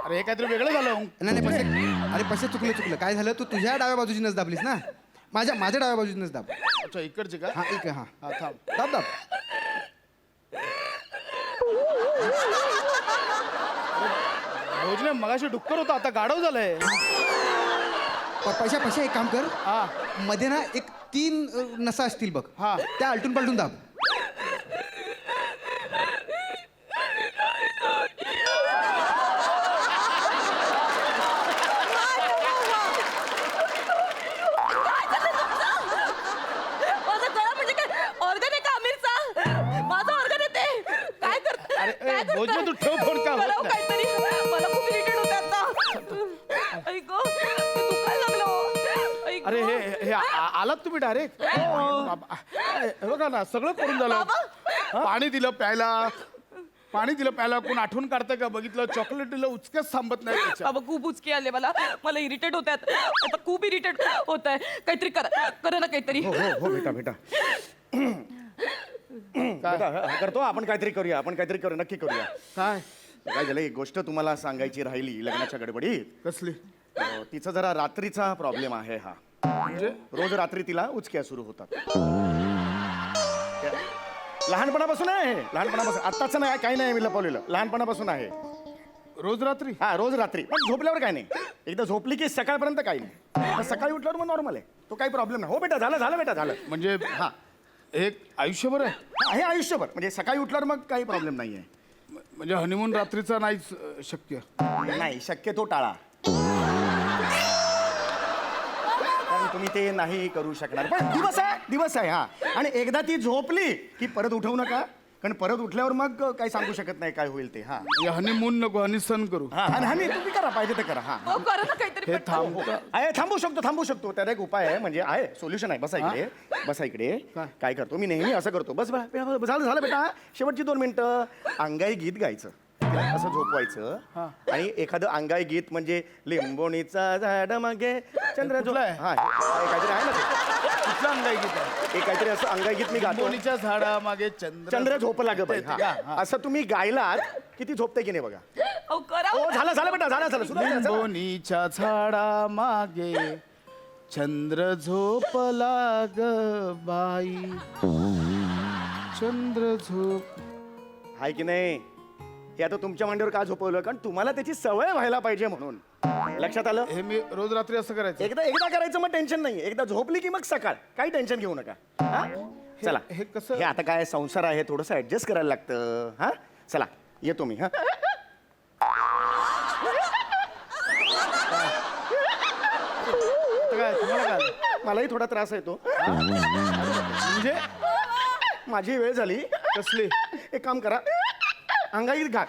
अरे हे काहीतरी वेगळं झालं. नाही पशा अरे पशा चुकलं काय झालं तू तुझ्या डाव्या बाजूची नस दाबलीस ना. माझ्या डाव्या बाजूची नस दाब. अच्छा इकडचे का. हा एक हा हा थांब. दाब दाब. भोजने मगाशी डुक्कर होता आता गाढव झालंय. पैशा पैशा एक काम कर हा मध्ये ना एक 3 नसा असतील बघ हा. त्या आलटून पलटून दाब. माझा गळा म्हणजे काय ऑर्गन आहे का आमिरचा? माझा ऑर्गन आहे ते. काय करत अरे, काय करताय? भोजनं तू ठेव फोन का होत करावं नाही? काहीतरी. मला खूप इरिटेट होते आता. ऐक गं, ते दुखायला लागलं हो. ऐक अरे गं. हे आलात तुम्ही डायरेक्ट बघा ना सगळं करून झालं पाणी दिलं प्यायला कोण आठवण काढतं का बघितलं चॉकलेट दिलं उचकच थांबत नाही त्याच्या. बाबा खूप उचके आले मला इरिटेट होत आहेत आता खूप इरिटेट होत आहे काहीतरी करा ना काहीतरी हो हो हो बेटा बेटा बेटा, करतो आपण काहीतरी करूया नक्की करूया. काय काय झालं एक गोष्ट तुम्हाला सांगायची राहिली लग्नाच्या गडबडीत. कसली तिचा जरा रात्रीचा प्रॉब्लेम आहे हा. म्हणजे रोज रात्री तिला उचक्या सुरू होतात. लहानपणापासून आहे लहानपणापासून आत्ताच नाही काही नाही मी लपवलेलं लहानपणापासून आहे. रोज रात्री हा रोज रात्री पण झोपल्यावर काय नाही एकदा झोपली की सकाळपर्यंत काही नाही मग सकाळी उठल्यावर मग नॉर्मल आहे तो काही प्रॉब्लेम नाही. हो बेटा झालं बेटा झालं. म्हणजे हा एक आयुष्यभर आहे हा, हे आयुष्यभर म्हणजे सकाळी उठल्यावर मग काही प्रॉब्लेम नाही आहे. म्हणजे हनीमून रात्रीचा नाहीच शक्य. नाही शक्यतो टाळा कारण तुम्ही ते नाही करू शकणार पण दिवस आहे हा. आणि एकदा ती झोपली की परत उठवू नका कारण परत उठल्यावर मग काही सांगू शकत नाही काय होईल ते. हा म्हणजे हनीमून नको हनीसन करू. हा आणि तुम्ही करा पाहिजे ते करा. हा हो करा ना काहीतरी हे पटकन. थांबतं आहे थांबू शकतो त्याला एक उपाय आहे म्हणजे आहे सोल्युशन आहे. बसा इकडे काय करतो मी नेहमी असं करतो बस झालं बेटा शेवटची 2 मिनिटं अंगाई गीत गायचं तिला असं झोपवायचं आणि एखादं अंगाई गीत म्हणजे लिंबोणीचा झाड मागे चंद्र कुठलं आहे? हा हे काहीतरी आहे ना ते. कुठलं अंगाई गीत आहे? हे काहीतरी असं अंगाई गीत मी गातो लिंबोणीच्या झाडामागे चंद्र झोप लाग बाई. हा. असं तुम्ही गायलात किती झोपते की नाही बघा. अहो करा हो झालं बेटा झालं सुरू करा, चला. लिंबोणीच्या झाडा मागे चंद्र झोपला ग बाई चंद्र झोप. हाय की नाही हे आता तुमच्या मांडीवर का झोपवलं कारण तुम्हाला त्याची सवय व्हायला पाहिजे म्हणून. लक्षात आलं. हे मी रोज रात्री असं करायचं. एकदा करायचं मग टेन्शन नाही एकदा झोपली की मग सकाळ काही टेन्शन घेऊ नका. हा? चला हे कसं? हे आता काय संसार आहे थोडंसं ऍडजस्ट करायला लागतं. हा चला येतो मी. हा काय तुम्हाला काय मलाही थोडा त्रास येतो म्हणजे माझी वेळ झाली. कसली एक काम करा अंगाईत घात.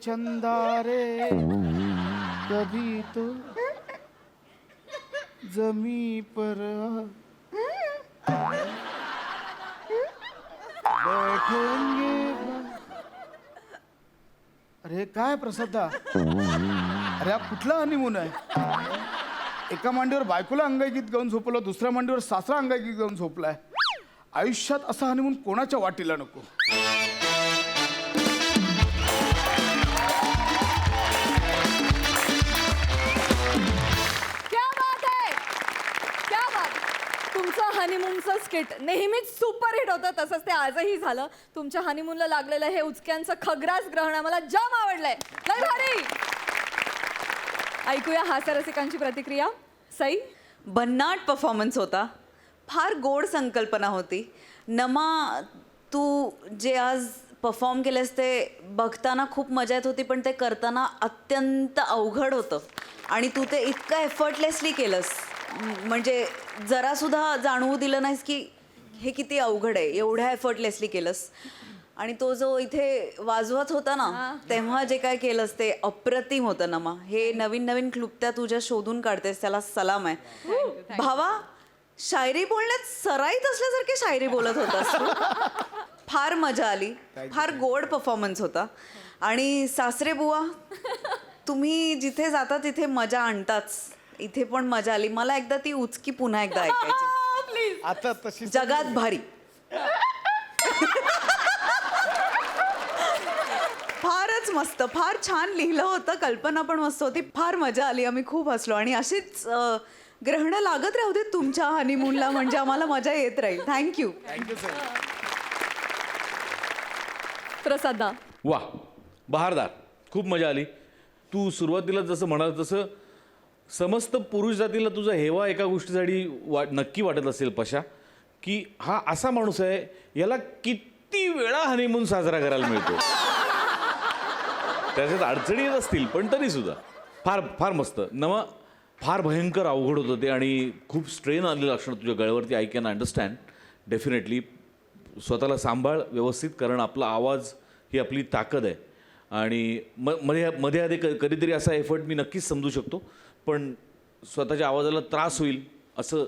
चंदारे कभी तो जमी पर बैठेंगे अरे काय प्रसादा अरे हा कुठला हनीमून आहे. एका मांडीवर बायकोला अंगाई गीत गाऊन झोपवलं दुसऱ्या मांडीवर सासरा अंगाई गीत गाऊन झोपलाय. आयुष्यात असा हनीमून कोणाच्या वाटीला नको. क्या बात आहे क्या बात. तुमचं हनीमूनचं स्किट नेहमीच सुपर हिट होतं तसंच ते आजही झालं. तुमच्या हनीमूनला लागलेलं हे उचक्यांचं खग्रास ग्रहण मला जाम आवडलंय. लय भारी. ऐकूया हास्यरसिकांची प्रतिक्रिया. सई भन्नाट परफॉर्मन्स होता. फार गोड संकल्पना होती. नमा तू जे आज परफॉर्म केलेस ते बघताना खूप मजा येत होती पण ते करताना अत्यंत अवघड होतं आणि तू ते इतकं एफर्टलेसली केलंस म्हणजे जरासुद्धा जाणवू दिलं नाहीस की हे किती अवघड आहे. एवढ्या एफर्टलेसली केलंस आणि तो जो इथे वाजवत होता ना तेव्हा जे काय केलंस ते अप्रतिम होतं नमा. हे नवीन नवीन क्लुप्त्या तुझ्या शोधून काढतेस त्याला सलाम आहे. भावा शायरी बोलण्यात सराईत असल्यासारखी शायरी बोलत होतास तू. फार मजा आली. फार गोड परफॉर्मन्स होता. आणि सासरे बुवा तुम्ही जिथे जाता तिथे मजा आणताच. इथे पण मजा आली. मला एकदा ती उचकी पुन्हा एकदा ऐकायची प्लीज. आता तशी जगात भारी. फारच मस्त. फार छान लिहिलं होतं. कल्पना पण मस्त होती. फार मजा आली. आम्ही खूप हसलो आणि अशीच ग्रहणं लागत राहू देत तुमच्या हनीमूनला म्हणजे आम्हाला मजा येत राहील. थँक्यू. Thank you sir. प्रसादा वा बहारदार, खूप मजा आली. तू सुरुवातीला जसं म्हणाल तसं समस्त पुरुष जातीला तुझा हेवा एका गोष्टीसाठी नक्की वाटत असेल पशा, की हा असा माणूस आहे, याला किती वेळा हनीमून साजरा करायला मिळतो. त्याच्यात अडचणी येत असतील पण तरी सुद्धा फार फार मस्त. फार भयंकर अवघड होतं ते आणि खूप स्ट्रेन आलेलं असणं तुझ्या गळ्यावरती. I can understand definitely. स्वतःला सांभाळ व्यवस्थित, कारण आपला आवाज ही आपली ताकद आहे. आणि मध्ये आधी कधीतरी असा एफर्ट मी नक्कीच समजू शकतो, पण स्वतःच्या आवाजाला त्रास होईल असं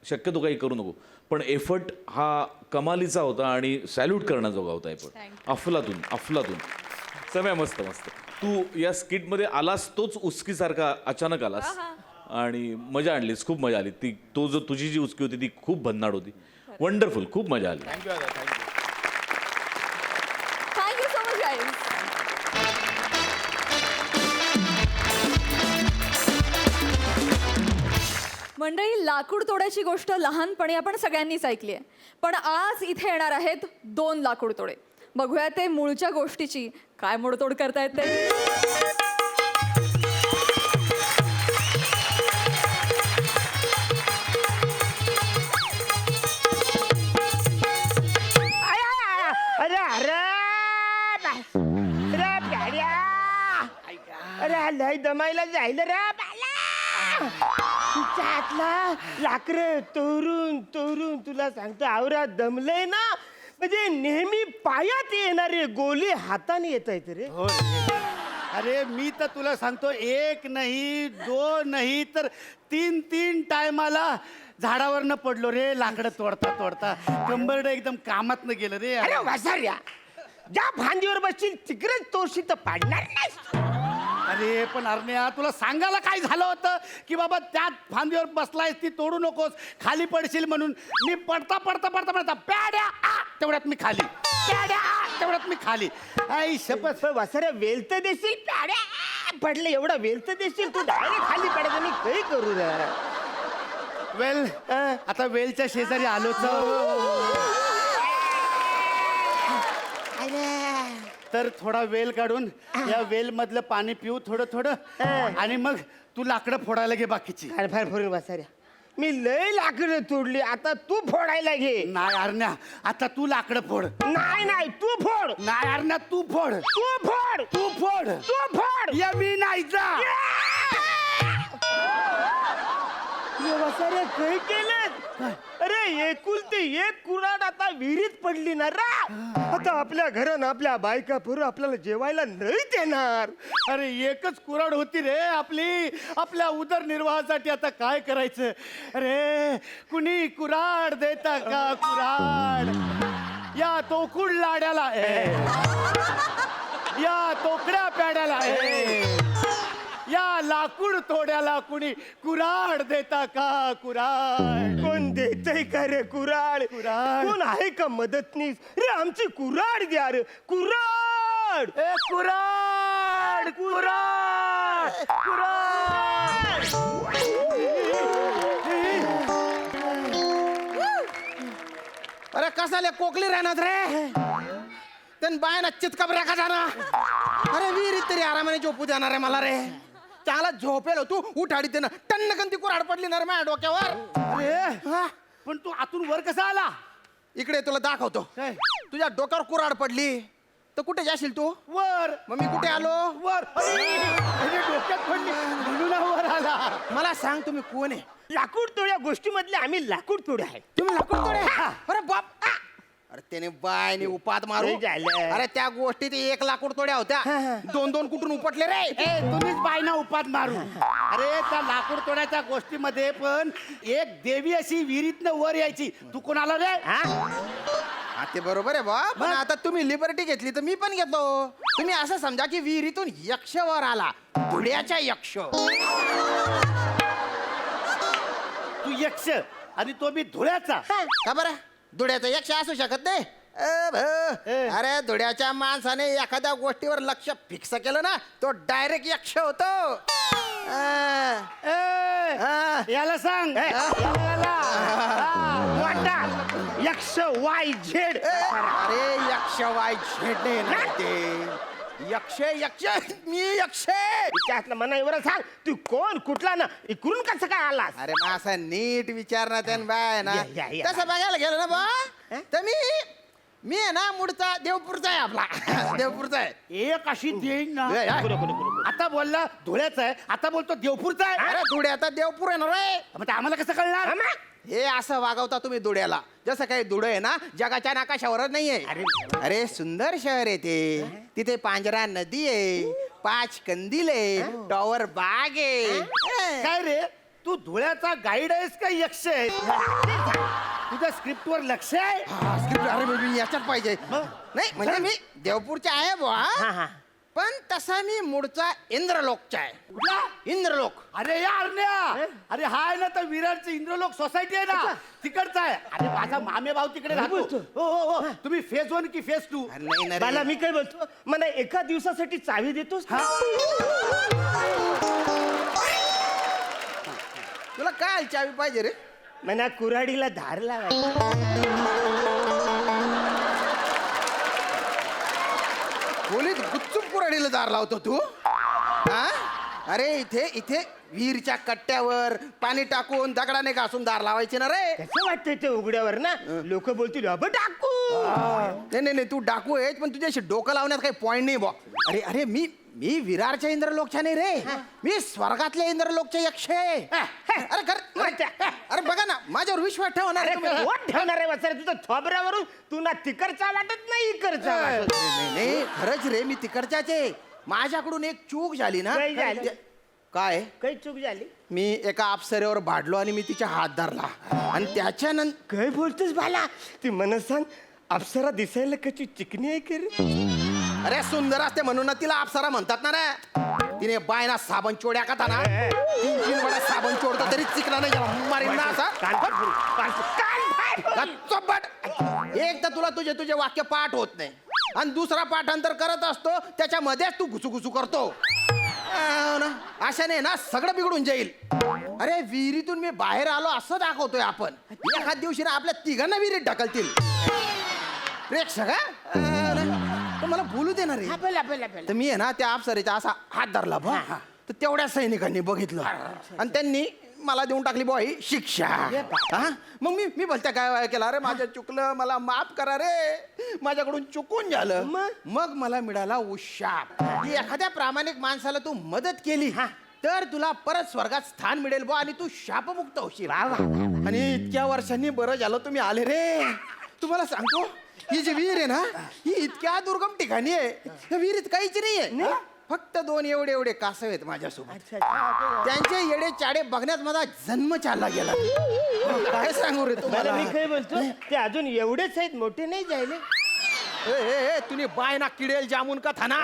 शक्यतो काही करू नको. पण एफर्ट हा कमालीचा होता आणि सॅल्यूट करण्याजोगा होता एफर्ट. अफलातून. समय मस्त. तू या स्किटमध्ये आलास तोच उचकीसारखा अचानक आलास आणि मजा आणलीस. खूप मजा आली. तुझी जी उचकी होती ती खूप भन्नाट होती. वंडरफुल, खूप मजा आली. Thank you so much guys. मंडळी, लाकूड तोड्याची गोष्ट लहानपणी आपण सगळ्यांनीच ऐकली आहे, पण आज इथे येणार आहेत 2 लाकूड तोडे. बघूया ते मूळच्या गोष्टीची काय मोडतोड करतायत ते. अरे अरे अरे प्याड्या, अरे लय दमायला जाईल रे बाला. तुझ्या हातला लाकडं तोरून तोरून तुला सांगतो आवरा दमलंय ना. म्हणजे नेहमी पायात येणारे गोले हाताने येत आहेत रे. अरे मी तर तुला सांगतो, 1 नाही 2 नाही तर 3 टायमाला झाडावरनं पडलो रे. लाकडं तोडता तोडता कंबरडं एकदम कामात न गेलं रे. अरे वासाऱ्या, ज्या फांदीवर बसशील तिकडेच तोडशी तर पाडणार नाही. अरे पण अरण्या, तुला सांगायला काय झालं होतं की बाबा त्यात फांदीवर बसलायस ती तोडू नकोस, खाली पडशील म्हणून. मी पडता प्याड्या तेवढ्यात मी खाली, प्याड्या तेवढ्यात मी खाली. आई शपथ. वासाऱ्या, वेल तर देशील प्याड्या. पडले एवढा वेल तर देशील, तू डायरेक्ट खाली पडायचं. मी काही करू रे. वेल, आता वेलच्या शेजारी आलोच तर थोडा वेल काढून या वेल मधलं पाणी पिऊ थोडं थोडं, आणि मग तू लाकडं फोडायला घे बाकीची. फार फोडून वासाऱ्या, मी लय लाकडं तोडली, आता तू फोडायला घे. नाही अरण्या, आता तू लाकडं फोड. नाही तू फोड. नाही अरण्या, तू फोड. तू फोड. या मी नाही जा. वासाऱ्या काय केलं? अरे एकुलते एक कुऱ्हाड आता विहिरीत पडली ना रा. आता आपल्या घरानं आपल्या बायका पोरं आपल्याला जेवायला नाही देणार. अरे एकच कुऱ्हाड होती रे आपली, आपल्या उदरनिर्वाहासाठी. आता काय करायचं? अरे कुणी कुऱ्हाड देता का? कुऱ्हाड या तोकुड लाड्याला, या तोकड्या प्याड्याला, या लाकूड तोड्याला कुणी कुऱ्हाड देता का? कुऱ्हाड कोण देतय का रे कुऱ्हाड? कोण आहे का मदतनीस? रे आमची कुऱ्हाड द्या रे. कुऱ्हाड, कुऱ्हाड, कुऱ्हाड, कुऱ्हाड. अरे कसाले कोकली राहणार रे. त्यान बायना चितकाबऱ्या का जाणार. अरे विहिरीत तरी आरामाने झोपू देणार आहे मला रे. चांगला झोपेल तू उठाडी ते ना टन्नकन ती कुऱ्हाड पडली ना रे माझ्या डोक्यावर. अरे पण तू आतून वर कसा आला? इकडे तुला दाखवतो. तुझ्या डोक्यावर कुऱ्हाड पडली तर कुठे जाशील तू? वर. मग मी कुठे आलो? वर. अरे डोक्यात पडली म्हणून वर आला. मला सांग तुम्ही कोण आहे? लाकूड तोड्या गोष्टीमधले आम्ही लाकूड तोडे आहे. तुम्ही लाकूड तोडे? अरे बाप. अरे त्याने बायने उपात मारू. ते झालं. अरे त्या गोष्टीत 1 लाकूड तोड्या होत्या. 2 कुठून उपटले रे? तुम्हीच बायना उपात मारू. अरे त्या लाकूड तोड्याच्या गोष्टीमध्ये पण एक देवी अशी विहिरीतनं वर यायची. तू कोणाला रे? हा ते बरोबर आहे बा, पण आता तुम्ही लिबर्टी घेतली तर मी पण घेतो. तुम्ही असं समजा की विहिरीतून यक्ष वर आला, धुळ्याच्या यक्ष. तू यक्ष आणि तो मी धुळ्याचा. का बरं? धुळ्याचा यक्ष असू शकत नाही. अरे धुळ्याच्या माणसाने एखाद्या गोष्टीवर लक्ष फिक्स केलं ना, तो डायरेक्ट यक्ष होतो. याला सांग. यक्ष वाय झेड. अरे यक्ष वाय झेड नाही ते. यक्ष यक्ष मी यक्ष त्यातलं मला एवढं सांग तू कोण कुठला ना इकडून कसं काय आलास अरे मग असं नीट विचारणार त्यान बाय ना या. तसं बघायला गेलं ना बा तर मी आहे ना मुडचा देवपूरचा आहे आपला देवपूरचा आहे एक अशी देईन ना ए, ए. आता बोलला धुळ्याचा आहे आता बोलतो देवपूरचा आहे अरे धुळे आता देवपूर आहे ना रे मग ते आम्हाला कसं कळणार हे असं वागवता तुम्ही धुळ्याला जसं काही धुळं आहे ना जगाच्या नाकाशावरच नाहीये अरे सुंदर शहर आहे ते तिथे पांजरा नदी आहे 5 कंदील आहे टॉवर बाग आहे काय रे तू धुळ्याचा गाईड आहेस का यक्ष आहे तुझ्या स्क्रिप्टवर लक्ष आहे हा, script, अरे मी याच्यात पाहिजे नाही म्हणजे मी देवपूरचा आहे बुवा पण तसा मी मूळचा इंद्रलोकचा आहे इंद्रलोक अरे या अरण्या अरे हा आहे ना तर विरारची इंद्रलोक सोसायटी आहे ना तिकडचा आहे अरे माझा मामे भाऊ तिकडे राहतो हो हो हो तुम्ही फेज 1 की फेज 2 अरे नाही ना रे. मला मी काय बोलतो मला एका दिवसासाठी चावी देतोस तुला काय चावी पाहिजे रे मला कुऱ्हाडीला धार लावायची खोलीत गुपचूप कुऱ्हाडीला दार लावतो तू हा अरे इथे इथे विहीरच्या कट्ट्यावर पाणी टाकून दगडाने घासून दार लावायचे ना रे कसं वाटतंय ते उघड्यावर ना लोक बोलतील अबे टाकू नाही तू डाकू आहेस पण तुझ्याशी डोकं लावण्यात काही पॉइंट नाही बा अरे अरे मी विरारच्या इंद्रलोकच्या नाही रे मी स्वर्गातल्या इंद्रलोकच्या यक्ष आहे अरे अरे बघा ना माझ्यावर विश्वास ठेवा ना रे अरे तुम्ही. कोण ठेवणार आहे वसरे तुझं थोबऱ्यावरून तू ना तिकडचा वाटत नाही इकडचा वाटत. नाही खरंच रे मी तिकडच्याच आहे माझ्याकडून एक चूक झाली ना काय झाली? काय काही चूक झाली मी एका अप्सरेवर भाडलो आणि मी तिच्या हात धरला आणि त्याच्यानंतर काय बोलतोस बाला ती मला सांग अप्सरा दिसायला कशी चिकनी आहे की रे अरे सुंदर असते म्हणून ना तिला अप्सरा म्हणतात ना रे तिने बायना साबण चोड्या का ना 3 वेळा साबण चोडतो तरी चिकना नाही मारीन ना असा चोपट एक तर तुला तुझे तुझे वाक्य पाठ होत नाही आणि दुसरा पाठांतर करत असतो त्याच्यामध्येच तू घुसू करतो ना अशाने ना सगळं बिघडून जाईल अरे विहिरीतून मी बाहेर आलो असं दाखवतोय आपण एखाद दिवशी ना आपल्या तिघांना विहिरीत ढकलतील प्रेक्षक तर मला बोलू दे ना रे तर मी आहे ना त्या अप्सरेचा असा हात धरला बा तर तेवढ्या सैनिकांनी बघितलं आणि त्यांनी मला देऊन टाकली बॉ ही शिक्षा हा मग मी बोलत्या काय केलं अरे माझं चुकलं मला माफ करा रे माझ्याकडून चुकून झालं मग मला मिळाला उशाप की एखाद्या प्रामाणिक माणसाला तू मदत केली तर तुला परत स्वर्गात स्थान मिळेल बा आणि तू शापमुक्त होशील आणि इतक्या वर्षांनी बरं झालं तुम्ही आले रे तुम्हाला सांगतो ही जी विहीर आहे ना ही इतक्या दुर्गम ठिकाणी आहे या विहिरीत काहीच नाहीये फक्त 2 एवढे कासव आहेत माझ्यासोबत त्यांचे येडे चाडे बघण्यात माझा जन्म चालला गेला काय सांगू रे मला तुम्हाला मी काय बोलतो ते अजून एवढेच आहेत मोठे नाही जायले तुम्ही बाय ना किडेल जामून का थाना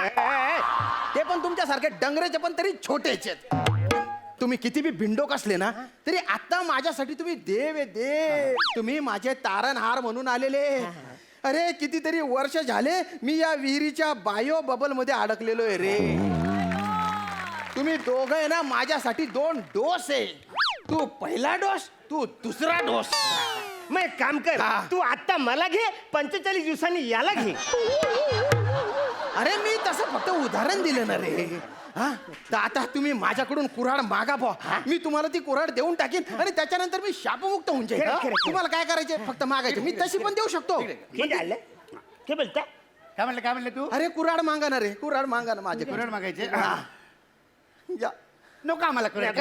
ते पण तुमच्यासारखे डंगरेचे पण तरी छोटेचे तुम्ही किती बी भिंडोक असले ना तरी आता माझ्यासाठी तुम्ही देव आहे देव तुम्ही माझे तारणहार म्हणून आलेले अरे कितीतरी वर्ष झाले मी या विहिरीच्या बायो बबल मध्ये अडकलेलो आहे रे तुम्ही दोघं आहे ना माझ्यासाठी 2 डोस आहे तू पहिला डोस तू दुसरा डोस मग एक काम कर हा. तू आता मला घे 45 दिवसांनी याला घे अरे मी तसं फक्त उदाहरण दिलं ना रे हा तर आता तुम्ही माझ्याकडून कुऱ्हाड मागा बा मी तुम्हाला ती कुऱ्हाड देऊन टाकीन आणि त्याच्यानंतर मी शापमुक्त होऊन जाईल खरं. तुम्हाला काय करायचे फक्त मागायचे मी तशी पण देऊ शकतो हे झालं काय बोलता काय म्हणलं तू अरे कुऱ्हाड मागा ना रे कुऱ्हाड मागा ना माझे कुऱ्हाड मागायचे या. नको आम्हाला थांबा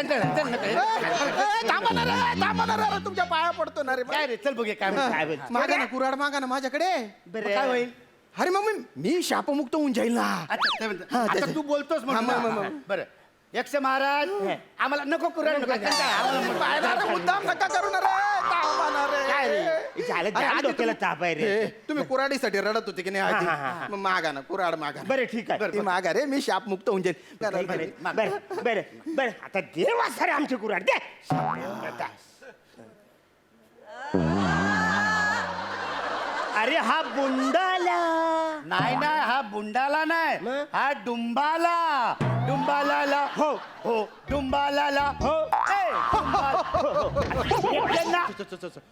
ना रे, थांबा ना रे, तुमच्या पाया पडतो ना रे काय रे चल बघूया काय म्हणतो, काय बोलतो. मागा ना कुऱ्हाड मागा ना माझ्याकडे मग काय होईल अरे मग मी शापमुक्त होऊन जाईल ना अच्छा ते म्हणतो. हा, आता त्याचं. तू बोलतोस म्हणून हा, मग. ना. बरं यक्ष महाराज आम्हाला नको कुऱ्हाड नको. पायाला रे, मुद्दाम नका करू ना रे थांबा ना रे. काय रे? झालं, अरे, जाम आधी डोक्याला तुम्ही- ताप आहे रे. हे, तुम्ही कुऱ्हाडीसाठी रडत होते की नाही आधी? मग मागा ना कुऱ्हाड मागा ना. बरं ठीक आहे ती मागा रे मी शाप मुक्त होऊन जाईल बरं बरं बरं बरं आता देवा सर आमचे कुऱ्हाड दे अरे हा बुंडाला नाही नाही हा बुंडाला नाही मग? हा डुंबाला डुंबाला हो हो डुंबाला हो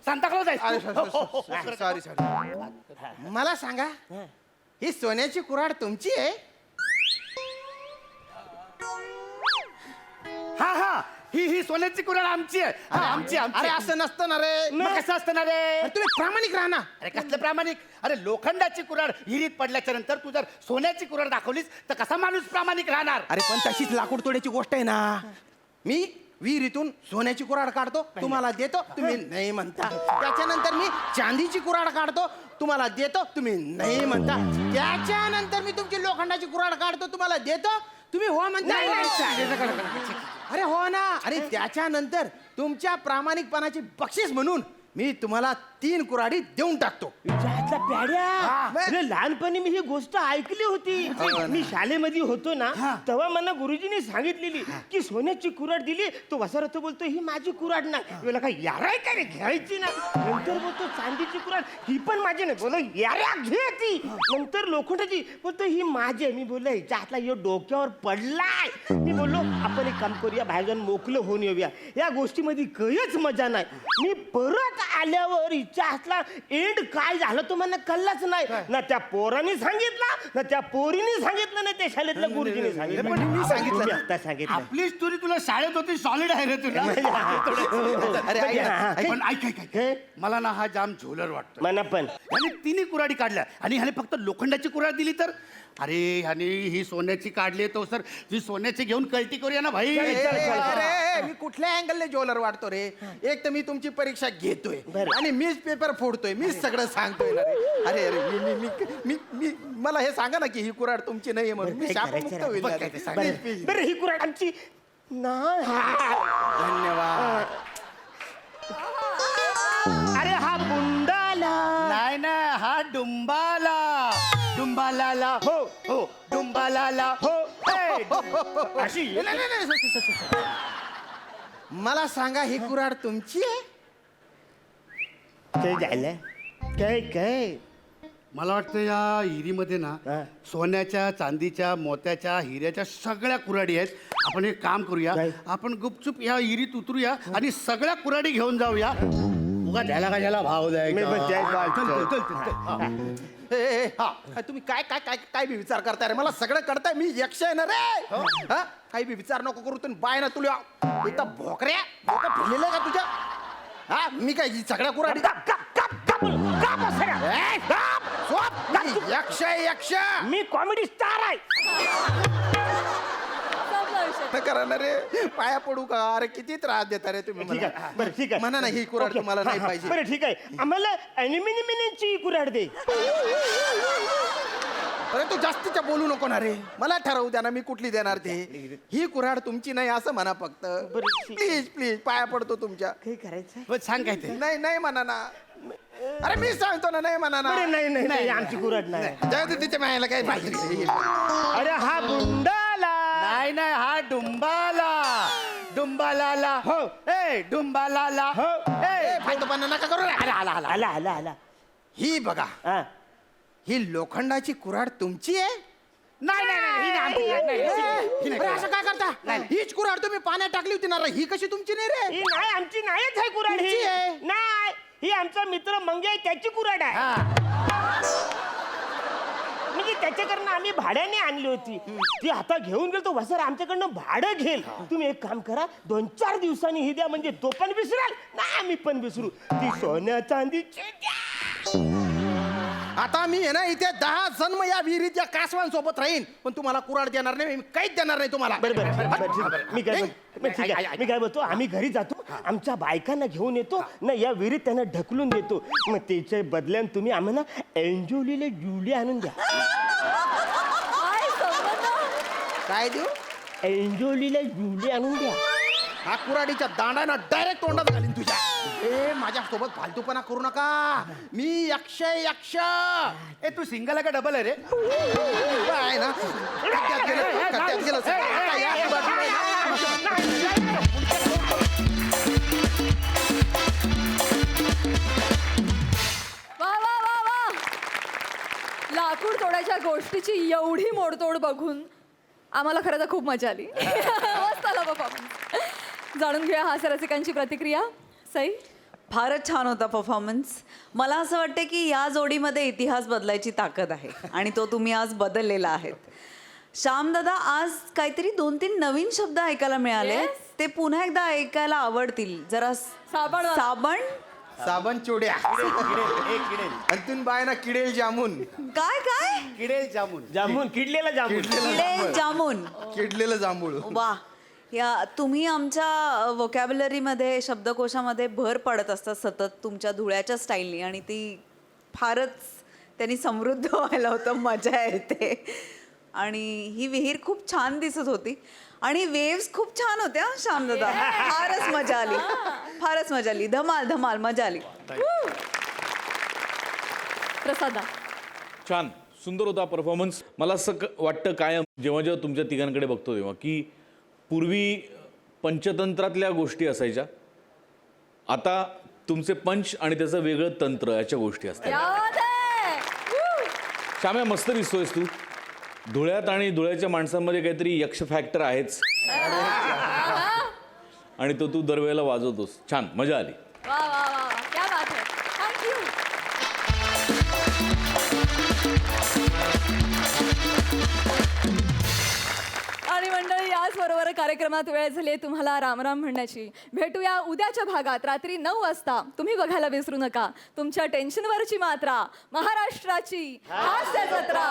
सांताक्लॉज आहे सॉरी सॉरी मला सांगा ही सोन्याची कुऱ्हाड तुमची आहे हा हा ही सोन्याची कुऱ्हाड आमची आहे हा, आमची अरे असं नसतं ना रे मग कसं असतं ना रे अरे तुम्ही प्रामाणिक राहा ना. अरे कसलं प्रामाणिक अरे लोखंडाची कुऱ्हाड विहिरीत पडल्याच्या नंतर तू जर सोन्याची कुऱ्हाड दाखवलीस तर कसा माणूस प्रामाणिक राहणार अरे पण तशीच लाकूड तोड्याची गोष्ट आहे ना. मी विहिरीतून सोन्याची कुऱ्हाड काढतो तुम्हाला देतो तुम्ही नाही म्हणता. त्याच्यानंतर मी चांदीची कुऱ्हाड काढतो तुम्हाला देतो तुम्ही नाही म्हणता. त्याच्यानंतर मी तुमची लोखंडाची कुऱ्हाड काढतो तुम्हाला देतो तुम्ही हो म्हणता. अरे हो ना. अरे त्याच्यानंतर तुमच्या प्रामाणिकपणाची बक्षीस म्हणून मी तुम्हाला 3 कुऱ्हाडी देऊन टाकतो. विचारातला प्याड्या हा. अरे लहानपणी मी ही गोष्ट ऐकली होती. मी शाळेमध्ये होतो ना तेव्हा मला गुरुजींनी सांगितलेली की सोन्याची कुऱ्हाड दिली तो वसारतो बोलतो ही माझी कुऱ्हाड नाही. मला काय याराय काय रे, घ्यायची ना. नंतर बोलतो चांदीची कुऱ्हाड ही पण माझी नाही. बोलो याऱ्या घे ती. नंतर लोखंडाची बोलतो ही माझी आहे. मी बोललो हिच्या हातला यो डोक्यावर पडलाय. मी बोललो आपण एक काम करूया बाहेर जाऊन मोकळं होऊन येऊया. या गोष्टीमध्ये काहीच मजा नाही. मी परत आल्यावर हिच्या हातला एंड काय झालं तो मला कळलाच नाही. ना त्या पोरांनी सांगितलं ना त्या पोरीने सांगितलं ना त्या शाळेतल्या गुरुजीने सांगितलं. पण मी सांगितलं तुम्ही ना. आता सांगितलं. आपली स्टोरी तुला शाळेत होती सॉलिड आहे रे तुला अरे ऐक ना. पण ऐक मला ना हा जाम झोलर वाटतो मना पण ह्याने 3 कुऱ्हाडी काढल्या आणि ह्याने फक्त लोखंडाची कुऱ्हाड दिली तर अरे ह्याने ही सोन्याची काढली तो सर ही सोन्याची घेऊन कल्टी करूया ना भाई अरे मी कुठल्या अँगलने ज्वेलर वाटतो रे. एक तर मी तुमची परीक्षा घेतोय आणि मीच पेपर फोडतोय मीच सगळं सांगतोय ना रे. अरे अरे मी मी मी मी मला हे सांगा ना की ही कुऱ्हाड तुमची नाहीये म्हणून मी शापमुक्त होईल ना रे. Please, please. बरं ही कुऱ्हाड आमची नाही. धन्यवाद. अरे हा बुंडाला नाही ना हा डुंबाला डुंबाला हो हो डुंबाला हो अशी नाही, नाही, नाही. मला सांगा ही कुऱ्हाड तुमची आहे. काय झालं काय काय मला वाटतं या हिरीमध्ये ना हा. सोन्याच्या चांदीच्या मोत्याच्या हिऱ्याच्या सगळ्या कुऱ्हाडी आहेत. आपण एक काम करूया काय? आपण गुपचूप या हिरीत उतरूया आणि सगळ्या कुऱ्हाडी घेऊन जाऊया. उगा त्याला का त्याला भाव मी पण त्याच द्यायचा बाजूचं. हा तुम्ही काय काय काय काय बी विचार करताय रे. मला सगळं कळतंय. मी यक्ष आहे ना रे. हा काही बी विचार नको करू. तुम्ही बाय ना तुला इथं भोकऱ्या भोकं फिरलेलं का तुझ्या. हा मी काय ही सगळ्या कुऱ्हाडी यक्ष आहे यक्ष. मी कॉमेडी स्टार आहे. संपला विषय. करा ना रे पाया पडू का. अरे किती त्रास देता रे तुम्ही ठीक मला. आहे बरं ठीक आहे म्हणा ना ही कुऱ्हाड ओके. तुम्हाला नाही हा, हा. पाहिजे. बरं ठीक आहे आम्हाला ॲल्युमिनियमची कुऱ्हाड दे. अरे तू जास्तीच्या बोलू नको ना रे. मला ठरवू द्या ना मी कुठली देणार ते. ही कुऱ्हाड तुमची नाही असं म्हणा फक्त. ठीक. प्लीज प्लीज पाया पडतो तुमच्या. काय करायचं पण सांग काय ते नाही नाही म्हणा ना. अरे मी सांगतो ना नाही म्हणा ना. बरं नाही नाही नाही आमची कुऱ्हाड नाही. जाऊ दे तिच्या मायाला काय पाहिजे. अरे हा बुंडाला नाही नाही हा डुंबाला डुंबाला हो. ए डुंबाला हो. ए, फालतूपणा नका करू रे. अरे आला आला. आला आला आला ही बघा हा ही लोखंडाची कुऱ्हाड तुमची आहे. नाही नाही नाही, ही नाही आमची. नाही, ही नाही. अरे असं काय करता. हीच कुऱ्हाड तुम्ही पाण्यात टाकली होती ना रे. ही कशी तुमची नाही रे. ही नाही आमची नाहीच आहे कुऱ्हाड ही तुमची आहे. नाही ही आमचा मित्र मंगे आहे त्याची कुऱ्हाड आहे. म्हणजे त्याच्याकडनं आम्ही भाड्याने आणली होती. ती आता घेऊन गेलो तो वसर आमच्याकडनं भाडं घेईल. तुम्ही एक काम करा 2-4 दिवसांनी ही द्या म्हणजे तो पण विसराल ना आम्ही पण विसरू. ती सोन्या चांदीची द्या. आता मी आहे ना इथे 10 जन्म या विहिरीत या कासवांसोबत राहीन पण तुम्हाला कुऱ्हाड देणार नाही. मी काहीच देणार नाही तुम्हाला. बरं बरं बरं, बरं, ठीक आहे. मी काय ठीक आहे मी काय बोलतो आम्ही घरी जातो आमच्या बायकांना घेऊन येतो ना या विहिरीत त्यांना ढकलून देतो. मग त्याच्या बदल्यात तुम्ही आम्हाला एंजोलीला जुली आणून द्या. काय संबंध? काय देऊ. एंजोलीला जुली आणून द्या. हा कुऱ्हाडीच्या दांडाना डायरेक्ट तोंडात घालीन तुझ्या. ए माझ्यासोबत फालतूपणा करू नका. मी यक्ष आहे, यक्ष. ए तू सिंगल आहे का डबल आहे रे आहे ना कट्ट्यात गेलं, कट्ट्यात गेलं. आता या बाजूला या. वा वा वा वा. लाकूड तोडायच्या गोष्टीची एवढी मोडतोड बघून आम्हाला खरं तर खूप मजा आली. मस्त आला परफॉर्मन्स. जाणून घेऊया हास्य रसिकांची प्रतिक्रिया. सई. फारच छान होता परफॉर्मन्स. मला असं वाटतं की या जोडीमध्ये इतिहास बदलायची ताकद आहे आणि तो तुम्ही आज बदललेला आहे. श्यामदादा आज काहीतरी 2-3 नवीन शब्द ऐकायला मिळाले. Yes. ते पुन्हा एकदा ऐकायला आवडतील. जरा साबण वाला. साबण साबण चोड्या अंतून बाय ना किडेल जामून काय काय किडेल जामून जामून किडलेला जामून किडे जामून. किडलेलं जांभूळ वा, या तुम्ही आमच्या वोकॅब्युलरीमध्ये शब्दकोशामध्ये भर पडत असता सतत तुमच्या धुळ्याच्या स्टाईलनी, आणि ती फारच त्यांनी समृद्ध व्हायला होतं. मजा येते. आणि ही विहीर खूप छान दिसत होती आणि वेव्स खूप छान होत्या श्यामदादा. फारच मजा आली, फारच मजा आली. धमाल धमाल मजा आली. प्रसादा. छान, सुंदर होता परफॉर्मन्स. मला असं वाटतं कायम जेव्हा जेव्हा तुमच्या तिघांकडे बघतो तेव्हा की पूर्वी पंचतंत्रातल्या गोष्टी असायच्या, आता तुमचे पंच आणि त्याचं वेगळं तंत्र याच्या गोष्टी असतात. क्या बात है! श्याम्या, मस्त दिसतोयस तू. धुळ्यात आणि धुळ्याच्या माणसांमध्ये काहीतरी यक्ष फॅक्टर आहेच आणि तो तू दरवेळेला वाजवतोस. छान, मजा आली. वा वा वा वा, क्या बात है. थँक्यू. आणि मंडळी, याचबरोबर कार्यक्रमात वेळ झाली आहे तुम्हाला रामराम म्हणण्याची. भेटूया उद्याच्या भागात रात्री 9 वाजता. तुम्ही बघायला विसरू नका तुमच्या टेन्शनवरची मात्रा, महाराष्ट्राची हास्य जत्रा,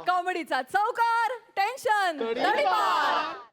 कॉमेडीचा चौकार, टेन्शन तडीपार.